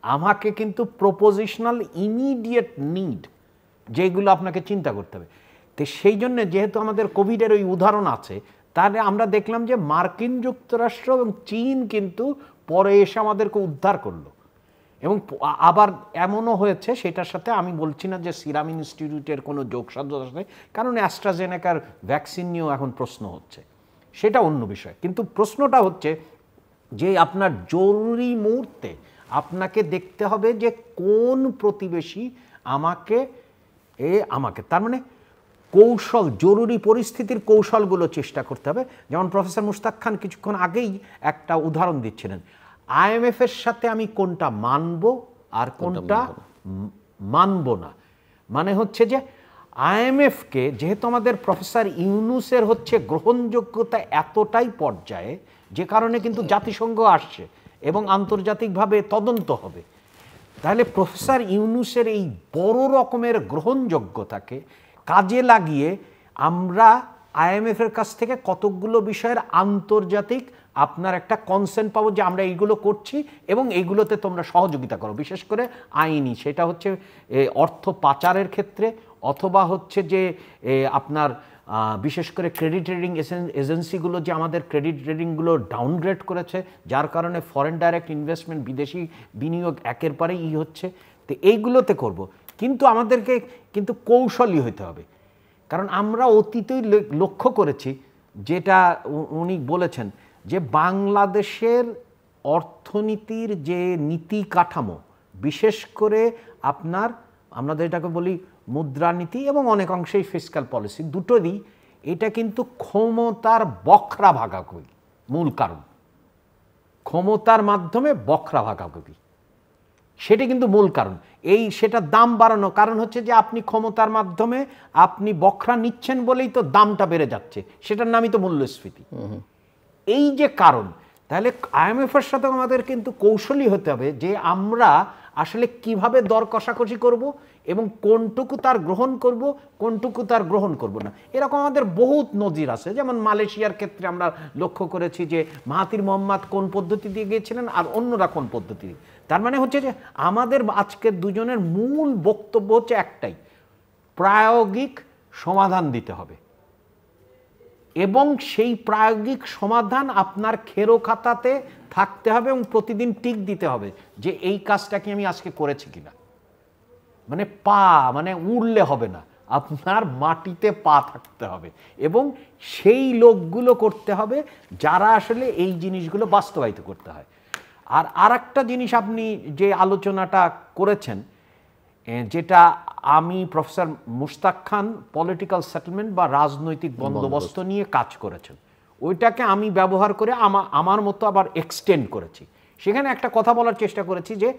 আমাকে কিন্তু প্রপোজিশনাল ইমিডিয়েট নিড যেগুলো আপনাকে চিন্তা করতে হবে। তো সেই জন্য যেহেতু আমাদের কোভিডের ওই উদাহরণ আছে, তাহলে আমরা দেখলাম যে মার্কিন যুক্তরাষ্ট্র এবং চীন কিন্তু পরে এসে আমাদেরকে উদ্ধার করলো। এবং আবার এমনও হয়েছে, সেটার সাথে আমি বলছি না যে সিরাম ইনস্টিটিউটের কোনো যোগসাধ্য আছে, কারণ অ্যাস্ট্রাজেনেকার ভ্যাকসিন নিয়েও এখন প্রশ্ন হচ্ছে, সেটা অন্য বিষয়। কিন্তু প্রশ্নটা হচ্ছে যে আপনার জরুরি মুহূর্তে আপনাকে দেখতে হবে যে কোন প্রতিবেশী আমাকে তার মানে কৌশল, জরুরি পরিস্থিতির কৌশলগুলো চেষ্টা করতে হবে। যেমন প্রফেসর মুশতাক খান কিছুক্ষণ আগেই একটা উদাহরণ দিচ্ছিলেন, IMF এর সাথে আমি কোনটা মানব আর কোনটা মানব না। মানে হচ্ছে যে IMF-কে যেহেতু আমাদের প্রফেসর ইউনুসের হচ্ছে গ্রহণযোগ্যতা এতটাই পর্যায়ে, যে কারণে কিন্তু জাতিসংঘ আসছে এবং আন্তর্জাতিকভাবে তদন্ত হবে, তাহলে প্রফেসর ইউনুসের এই বড় রকমের গ্রহণযোগ্যতাকে কাজে লাগিয়ে আমরা IMF-এর কাছ থেকে কতকগুলো বিষয়ের আন্তর্জাতিক আপনার একটা কনসেন্ট পাবো যে আমরা এইগুলো করছি এবং এইগুলোতে তোমরা সহযোগিতা করো, বিশেষ করে আইনি, সেটা হচ্ছে অর্থ পাচারের ক্ষেত্রে, অথবা হচ্ছে যে আপনার বিশেষ করে ক্রেডিট রেটিং এজেন্সিগুলো যে আমাদের ক্রেডিট রেটিংগুলো ডাউনগ্রেড করেছে, যার কারণে ফরেন ডাইরেক্ট ইনভেস্টমেন্ট, বিদেশি বিনিয়োগ একের পরেই হচ্ছে। তো এইগুলোতে করব, কিন্তু আমাদেরকে কিন্তু কৌশলী হতে হবে। কারণ আমরা অতীতেই লক্ষ্য করেছি, যেটা উনি বলেছেন, যে বাংলাদেশের অর্থনীতির যে নীতি কাঠামো, বিশেষ করে আপনার আমরা যেটাকে বলি মুদ্রানীতি এবং অনেক অংশেই ফিসক্যাল পলিসি, দুটোরই এটা কিন্তু ক্ষমতার বখরা ভাগাভাগি মূল কারণ। ক্ষমতার মাধ্যমে বখরা ভাগাভাগি, সেটা কিন্তু মূল কারণ। সেটা দাম বাড়ানো, কারণ হচ্ছে যে আপনি ক্ষমতার মাধ্যমে আপনি বখরা নিচ্ছেন বলেই তো দামটা বেড়ে যাচ্ছে, সেটার নামই তো মূল্যস্ফীতি। এই যে কারণ, তাহলে IMF-এর সাথে আমাদের কিন্তু কৌশলী হতে হবে যে আমরা আসলে কিভাবে দর কষাকষি করব এবং কোনটুকু তার গ্রহণ করব, কোনটুকু তার গ্রহণ করব না। এরকম আমাদের বহুত নজির আছে, যেমন মালয়েশিয়ার ক্ষেত্রে আমরা লক্ষ্য করেছি যে মাহাথির মোহাম্মদ কোন পদ্ধতি দিয়ে গিয়েছিলেন আর অন্যরা কোন পদ্ধতি দিয়ে। তার মানে হচ্ছে যে আমাদের আজকের দুজনের মূল বক্তব্য হচ্ছে একটাই, প্রায়োগিক সমাধান দিতে হবে এবং সেই প্রায়োগিক সমাধান আপনার খেরো খাতাতে থাকতে হবে এবং প্রতিদিন টিক দিতে হবে যে এই কাজটা কি আমি আজকে করেছি কিনা। মানে মানে উড়লে হবে না, আপনার মাটিতে পা থাকতে হবে এবং সেই লোকগুলো করতে হবে যারা আসলে এই জিনিসগুলো বাস্তবায়িত করতে হয়। আর আরেকটা জিনিস আপনি যে আলোচনাটা করেছেন, যেটা আমি প্রফেসর মুশতাক খান পলিটিক্যাল সেটেলমেন্ট বা রাজনৈতিক বন্দোবস্ত নিয়ে কাজ করেছেন, ওইটাকে আমি ব্যবহার করে আমার মতো আবার এক্সটেন্ড করেছি। সেখানে একটা কথা বলার চেষ্টা করেছি যে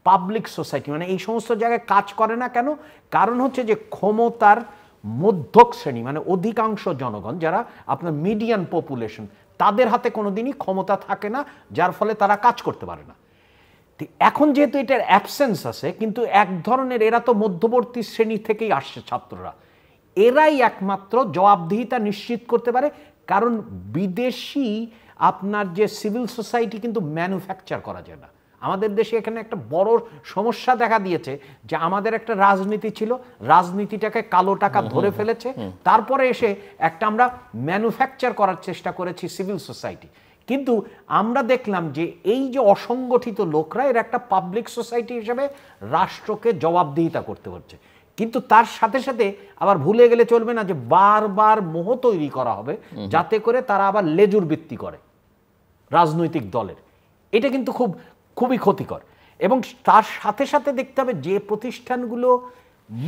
পাবলিক সোসাইটি মানে এই সমস্ত জায়গায় কাজ করে না কেন, কারণ হচ্ছে যে ক্ষমতার মধ্যক শ্রেণী মানে অধিকাংশ জনগণ যারা আপনার মিডিয়ান পপুলেশন, তাদের হাতে কোনোদিনই ক্ষমতা থাকে না, যার ফলে তারা কাজ করতে পারে না। এখন যেহেতু এটার অ্যাবসেন্স আছে, কিন্তু এক ধরনের এরা তো মধ্যবর্তী শ্রেণী থেকেই আসছে ছাত্ররা, এরাই একমাত্র জবাবদিহিতা নিশ্চিত করতে পারে। কারণ বিদেশি আপনার যে সিভিল সোসাইটি কিন্তু ম্যানুফ্যাকচার করা যায় না। আমাদের দেশে এখানে একটা বড় সমস্যা দেখা দিয়েছে যে আমাদের একটা রাজনীতি ছিল, রাজনীতিটাকে কালো টাকা ধরে ফেলেছে, তারপরে এসে একটা আমরা ম্যানুফ্যাকচার করার চেষ্টা করেছি সিভিল সোসাইটি। কিন্তু আমরা দেখলাম যে এই যে অসংগঠিত লোকরা এর একটা পাবলিক সোসাইটি হিসেবে রাষ্ট্রকে জবাবদিহিতা করতে হচ্ছে। কিন্তু তার সাথে সাথে আবার ভুলে গেলে চলবে না যে বারবার মোহ তৈরি করা হবে যাতে করে তারা আবার লেজুর বৃত্তি করে রাজনৈতিক দলের। এটা কিন্তু খুবই ক্ষতিকর। এবং তার সাথে সাথে দেখতে হবে যে প্রতিষ্ঠানগুলো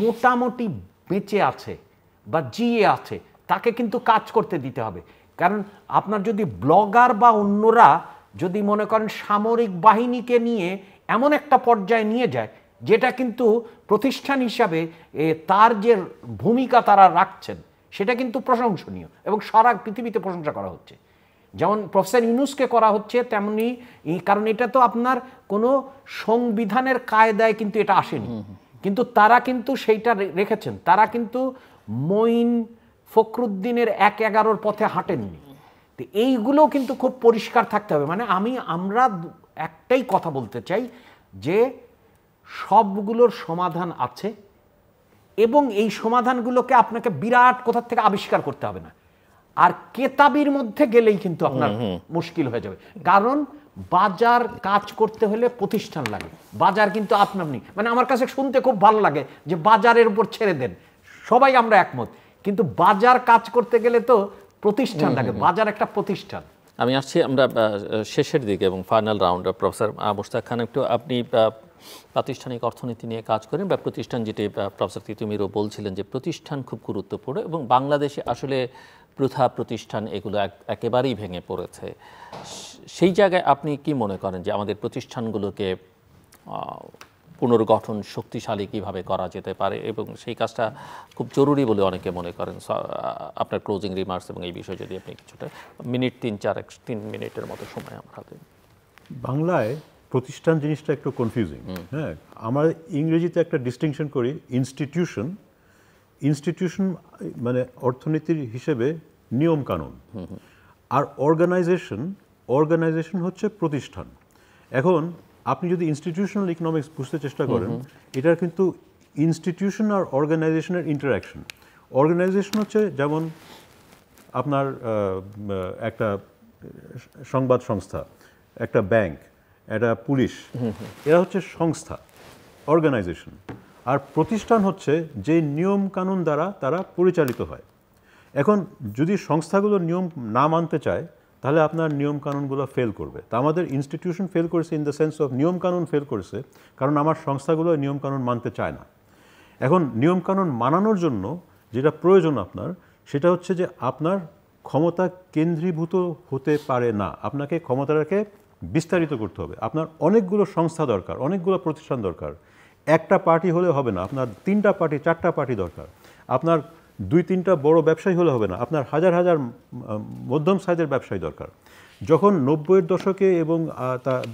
মোটামুটি বেঁচে আছে বা জিয়ে আছে তাকে কিন্তু কাজ করতে দিতে হবে। কারণ আপনার যদি ব্লগার বা অন্যরা যদি মনে করেন সামরিক বাহিনীকে নিয়ে এমন একটা পর্যায়ে নিয়ে যায় যেটা কিন্তু প্রতিষ্ঠান হিসাবে তার যে ভূমিকা তারা রাখছেন সেটা কিন্তু প্রশংসনীয় এবং সারা পৃথিবীতে প্রশংসা করা হচ্ছে, যেমন প্রফেসর ইউনূসকে করা হচ্ছে তেমনি, কারণ এটা তো আপনার কোনো সংবিধানের কায়দায় কিন্তু এটা আসেনি, কিন্তু তারা কিন্তু সেইটা রেখেছেন। তারা কিন্তু মঈন ফখরুদ্দিনের ১/১১ পথে হাঁটেননি। তো এইগুলো কিন্তু খুব পরিষ্কার থাকতে হবে। মানে আমরা একটাই কথা বলতে চাই যে সবগুলোর সমাধান আছে এবং এই সমাধানগুলোকে আপনাকে বিরাট কোথা থেকে আবিষ্কার করতে হবে না। আর কেতাবির মধ্যে গেলেই কিন্তু আপনার মুশকিল হয়ে যাবে, কারণ বাজার কাজ করতে হলে প্রতিষ্ঠান লাগে, বাজার কিন্তু আপনার নেই। মানে আমার কাছে শুনতে খুব ভালো লাগে যে বাজারের উপর ছেড়ে দেন, সবাই আমরা একমত, কিন্তু বাজার কাজ করতে গেলে তো প্রতিষ্ঠান লাগে, বাজার একটা প্রতিষ্ঠান। আমি আসছি আমরা শেষের দিকে এবং ফাইনাল রাউন্ড। প্রফেসর মুশতাক খান, একটু আপনি প্রাতিষ্ঠানিক অর্থনীতি নিয়ে কাজ করেন বা প্রতিষ্ঠান, যেটি প্রফেসর তিতুমিরও বলছিলেন যে প্রতিষ্ঠান খুব গুরুত্বপূর্ণ এবং বাংলাদেশে আসলে প্রথা প্রতিষ্ঠান এগুলো একেবারেই ভেঙে পড়েছে। সেই জায়গায় আপনি কি মনে করেন যে আমাদের প্রতিষ্ঠানগুলোকে পুনর্গঠন শক্তিশালী কিভাবে করা যেতে পারে এবং সেই কাজটা খুব জরুরি বলে অনেকে মনে করেন? আপনার ক্লোজিং রিমার্কস এবং এই বিষয়ে যদি আপনি কিছুটা মিনিট 3 মিনিটের মতো সময় আমার হাতে। বাংলায় প্রতিষ্ঠান জিনিসটা একটু কনফিউজিং। হ্যাঁ, আমরা ইংরেজিতে একটা ডিস্টিংশন করি ইনস্টিটিউশন। ইনস্টিটিউশন মানে অর্থনীতির হিসেবে নিয়ম কানুন, আর অর্গানাইজেশন হচ্ছে প্রতিষ্ঠান। এখন আপনি যদি ইনস্টিটিউশনাল ইকোনমিক্স বুঝতে চেষ্টা করেন, এটার কিন্তু ইনস্টিটিউশন আর অর্গানাইজেশনের ইন্টারাকশন। অর্গানাইজেশন হচ্ছে যেমন আপনার একটা সংবাদ সংস্থা, একটা ব্যাংক, একটা পুলিশ, এরা হচ্ছে সংস্থা, অর্গানাইজেশন। আর প্রতিষ্ঠান হচ্ছে যে নিয়ম কানুন দ্বারা তারা পরিচালিত হয়। এখন যদি সংস্থাগুলো নিয়ম না মানতে চায় তাহলে আপনার নিয়ম কানুনগুলো ফেল করবে। তা আমাদের ইনস্টিটিউশন ফেল করেছে ইন দ্য সেন্স অফ নিয়ম কানুন ফেল করেছে, কারণ আমার সংস্থাগুলো নিয়ম কানুন মানতে চায় না। এখন নিয়ম কানুন মানানোর জন্য যেটা প্রয়োজন আপনার, সেটা হচ্ছে যে আপনার ক্ষমতা কেন্দ্রীভূত হতে পারে না, আপনাকে ক্ষমতাটাকে বিস্তারিত করতে হবে। আপনার অনেকগুলো সংস্থা দরকার, অনেকগুলো প্রতিষ্ঠান দরকার। একটা পার্টি হলে হবে না, আপনার 3টা পার্টি 4টা পার্টি দরকার। আপনার 2-3টা বড় ব্যবসায়ী হলে হবে না, আপনার হাজার হাজার মধ্যম সাইজের ব্যবসায়ী দরকার। যখন 90-এর দশকে এবং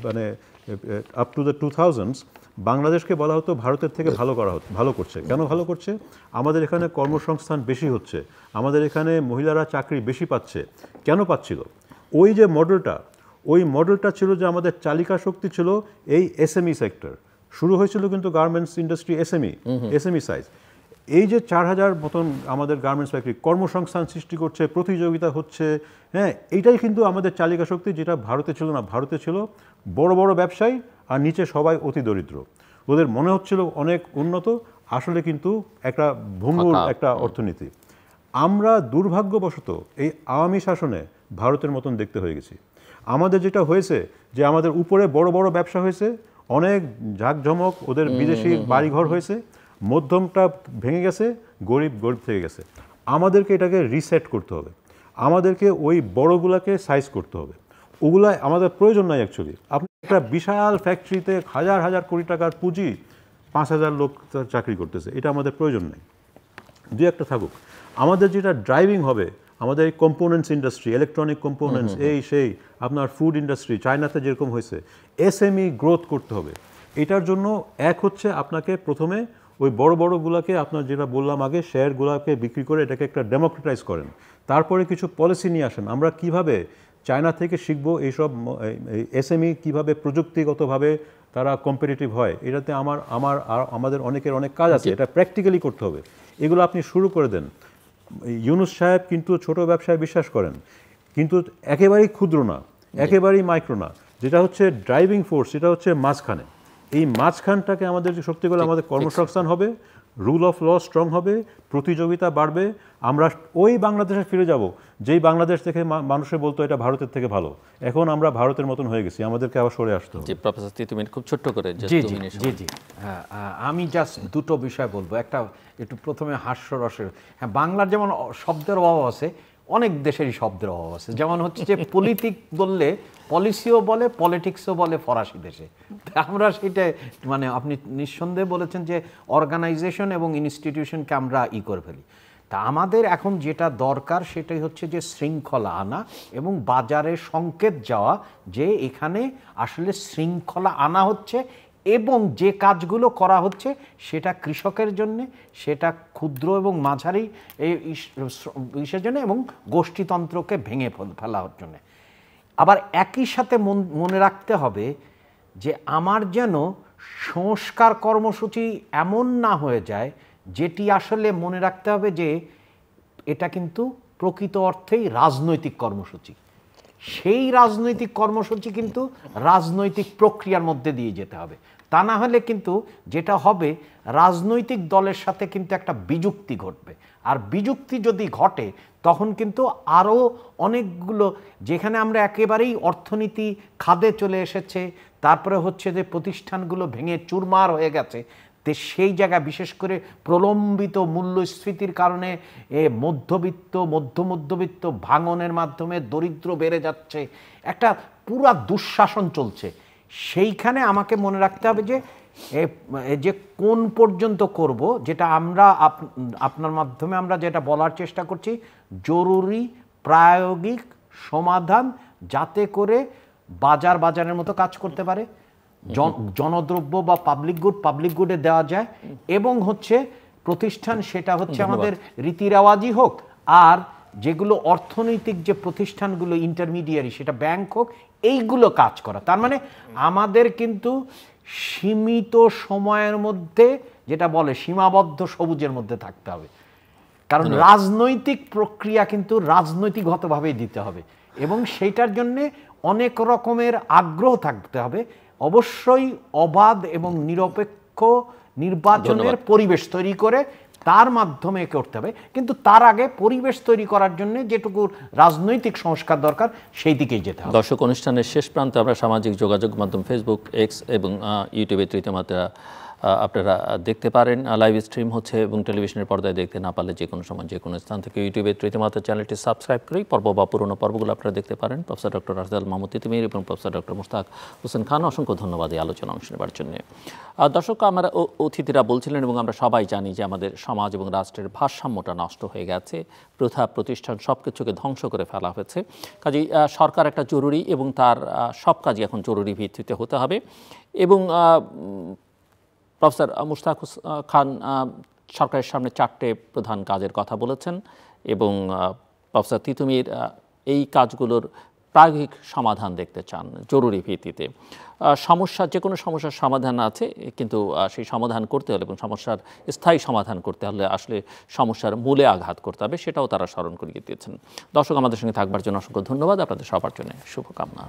মানে আপ টু দ্য 2000s বাংলাদেশকে বলা হতো ভারতের থেকে ভালো করছে। কেন ভালো করছে? আমাদের এখানে কর্মসংস্থান বেশি হচ্ছে, আমাদের এখানে মহিলারা চাকরি বেশি পাচ্ছে। কেন পাচ্ছিল? ওই যে মডেলটা ছিল যে আমাদের চালিকা শক্তি ছিল এই এসএমই সেক্টর। শুরু হয়েছিল কিন্তু গার্মেন্টস ইন্ডাস্ট্রি এসএমই সাইজ। এই যে 4000 মতন আমাদের গার্মেন্টস ফ্যাক্টরি কর্মসংস্থান সৃষ্টি করছে, প্রতিযোগিতা হচ্ছে, হ্যাঁ, এইটাই কিন্তু আমাদের চালিকা শক্তি, যেটা ভারতে ছিল না। ভারতে ছিল বড় বড় ব্যবসায়ী আর নিচে সবাই অতি দরিদ্র। ওদের মনে হচ্ছিল অনেক উন্নত, আসলে কিন্তু একটা ভঙ্গুর একটা অর্থনীতি। আমরা দুর্ভাগ্যবশত এই আওয়ামী শাসনে ভারতের মতন দেখতে হয়ে গেছি। আমাদের যেটা হয়েছে যে আমাদের উপরে বড় বড় ব্যবসা হয়েছে, অনেক ঝাঁকঝমক, ওদের বিদেশি বাড়িঘর হয়েছে, মধ্যমটা ভেঙে গেছে, গরিব থেকে গেছে। আমাদেরকে এটাকে রিসেট করতে হবে, আমাদেরকে ওই বড়গুলাকে সাইজ করতে হবে। ওগুলা আমাদের প্রয়োজন নাই অ্যাকচুয়ালি। আপনি একটা বিশাল ফ্যাক্টরিতে হাজার হাজার কোটি টাকার পুঁজি, 5000 লোক চাকরি করতেছে, এটা আমাদের প্রয়োজন নেই। দুই একটা থাকুক। আমাদের যেটা ড্রাইভিং হবে, আমাদের এই কম্পোনেন্টস ইন্ডাস্ট্রি, ইলেকট্রনিক কম্পোনেন্টস, সেই আপনার ফুড ইন্ডাস্ট্রি চায়নাতে যেরকম হয়েছে, এসএমই গ্রোথ করতে হবে। এটার জন্য এক হচ্ছে আপনাকে প্রথমে ওই বড়গুলোকে, আপনার যেটা বললাম আগে, শেয়ারগুলোকে বিক্রি করে এটাকে একটা ডেমোক্রেটাইজ করেন। তারপরে কিছু পলিসি নিয়ে আসেন, আমরা কিভাবে চায়না থেকে শিখবো এইসব এসএমই কীভাবে প্রযুক্তিগতভাবে তারা কম্পিটিটিভ হয়। এটাতে আমাদের অনেকের অনেক কাজ আছে, এটা প্র্যাকটিক্যালি করতে হবে। এগুলো আপনি শুরু করে দেন। ইউনূস সাহেব কিন্তু ছোট ব্যবসায় বিশ্বাস করেন, কিন্তু একেবারেই ক্ষুদ্র না, একেবারেই মাইক্রো না। যেটা হচ্ছে ড্রাইভিং ফোর্স, সেটা হচ্ছে মাঝখানে। এই মাঝখানটাকে আমাদের যে শক্তি করলে আমাদের কর্মসংস্থান হবে, রুল অফ ল স্ট্রং হবে, প্রতিযোগিতা বাড়বে। আমরা ওই বাংলাদেশে ফিরে যাব যেই বাংলাদেশ থেকে মানুষে বলতো এটা ভারতের থেকে ভালো। এখন আমরা ভারতের মতন হয়ে গেছি, আমাদেরকে আবার সরে আসতে হবে। জি প্রফেসর তিতুমির, খুব ছোট্ট করে। জি আমি জাস্ট দুটো বিষয় বলবো। একটা একটু প্রথমে হাস্যরসের। হ্যাঁ, বাংলার যেমন শব্দের অভাব আছে, অনেক দেশেরই শব্দের অভাব আছে। যেমন হচ্ছে যে পলিটিক বললে পলিসিও বলে, পলিটিক্সও বলে ফরাসি দেশে। আমরা সেটা মানে আপনি নিঃসন্দেহে বলেছেন যে অর্গানাইজেশন এবং ইনস্টিটিউশনকে আমরা করে ফেলি। তা আমাদের এখন যেটা দরকার সেটাই হচ্ছে যে শৃঙ্খলা আনা এবং বাজারে সংকেত যাওয়া যে এখানে আসলে শৃঙ্খলা আনা হচ্ছে এবং যে কাজগুলো করা হচ্ছে সেটা কৃষকের জন্য, সেটা ক্ষুদ্র এবং মাঝারি ইসের জন্য এবং গোষ্ঠীতন্ত্রকে ভেঙে ফেলার জন্য। আবার একই সাথে মনে রাখতে হবে যে আমার যেন সংস্কার কর্মসূচি এমন না হয়ে যায় যেটি আসলে মনে রাখতে হবে যে এটা কিন্তু প্রকৃত অর্থেই রাজনৈতিক কর্মসূচি। সেই রাজনৈতিক কর্মসূচি কিন্তু রাজনৈতিক প্রক্রিয়ার মধ্যে দিয়ে যেতে হবে। তা না হলে কিন্তু যেটা হবে, রাজনৈতিক দলের সাথে কিন্তু একটা বিযুক্তি ঘটবে। আর বিযুক্তি যদি ঘটে তখন কিন্তু আরও অনেকগুলো, যেখানে আমরা একেবারেই অর্থনীতি খাদে চলে এসেছে, তারপরে হচ্ছে যে প্রতিষ্ঠানগুলো ভেঙে চুরমার হয়ে গেছে, সেই জায়গায় বিশেষ করে প্রলম্বিত মূল্যস্ফীতির কারণে মধ্যবিত্ত ভাঙনের মাধ্যমে দরিদ্র বেড়ে যাচ্ছে, একটা পুরা দুঃশাসন চলছে। সেইখানে আমাকে মনে রাখতে হবে যে কোন পর্যন্ত করব, যেটা আমরা আপনার মাধ্যমে আমরা যেটা বলার চেষ্টা করছি, জরুরি প্রায়োগিক সমাধান যাতে করে বাজারের মতো কাজ করতে পারে, জনদ্রব্য বা পাবলিক গুডে দেওয়া যায়, এবং হচ্ছে প্রতিষ্ঠান সেটা হচ্ছে আমাদের রীতি রেওয়াজই হোক, আর যেগুলো অর্থনৈতিক যে প্রতিষ্ঠানগুলো ইন্টারমিডিয়ারি, সেটা ব্যাংক হোক, এইগুলো কাজ করা। তার মানে আমাদের কিন্তু সীমিত সময়ের মধ্যে, যেটা বলে সীমাবদ্ধ সবুজের মধ্যে থাকতে হবে। কারণ রাজনৈতিক প্রক্রিয়া কিন্তু রাজনৈতিকগতভাবেই দিতে হবে এবং সেইটার জন্য অনেক রকমের আগ্রহ থাকতে হবে। অবশ্যই অবাধ এবং নিরপেক্ষ নির্বাচনের পরিবেশ তৈরি করে তার মাধ্যমে করতে হবে, কিন্তু তার আগে পরিবেশ তৈরি করার জন্য যেটুকু রাজনৈতিক সংস্কার দরকার সেই দিকেই যেতে হবে। দর্শক, অনুষ্ঠানের শেষ প্রান্তে আমরা সামাজিক যোগাযোগ মাধ্যম ফেসবুক, এক্স এবং ইউটিউবে তৃতীয় মাত্রা আপনারা দেখতে পারেন। লাইভ স্ট্রিম হচ্ছে এবং টেলিভিশনের পর্দায় দেখতে না পারলে যে কোনো সময় যে কোনো স্থান থেকে ইউটিউবে রীতিমতো চ্যানেলটি সাবস্ক্রাইব করেই পর্ব বা পুরনো পর্বগুলো আপনারা দেখতে পারেন। প্রফেসর ডক্টর রাশেদ মাহমুদ তিতুমীর এবং প্রফেসর ডক্টর মুশতাক হোসেন খান, অসংখ্য ধন্যবাদ এই আলোচনা অংশ নেবার জন্য। দর্শক, আমরা অতিথিরা বলছিলেন এবং আমরা সবাই জানি যে আমাদের সমাজ এবং রাষ্ট্রের ভারসাম্যটা নষ্ট হয়ে গেছে, প্রথা প্রতিষ্ঠান সব কিছুকে ধ্বংস করে ফেলা হয়েছে। কাজেই সরকার একটা জরুরি এবং তার সব কাজই এখন জরুরি ভিত্তিতে হতে হবে। এবং প্রফেসর মুশতাক খান সরকারের সামনে 4টে প্রধান কাজের কথা বলেছেন এবং প্রফেসর তিতুমীর এই কাজগুলোর প্রায়োগিক সমাধান দেখতে চান জরুরি ভিত্তিতে। যে কোনো সমস্যার সমাধান আছে, কিন্তু সেই সমাধান করতে হলে এবং সমস্যার স্থায়ী সমাধান করতে হলে আসলে সমস্যার মূলে আঘাত করতে হবে, সেটাও তারা স্মরণ করিয়ে দিয়েছেন। দর্শক, আমাদের সঙ্গে থাকবার জন্য অসংখ্য ধন্যবাদ। আপনাদের সবার জন্য শুভকামনা।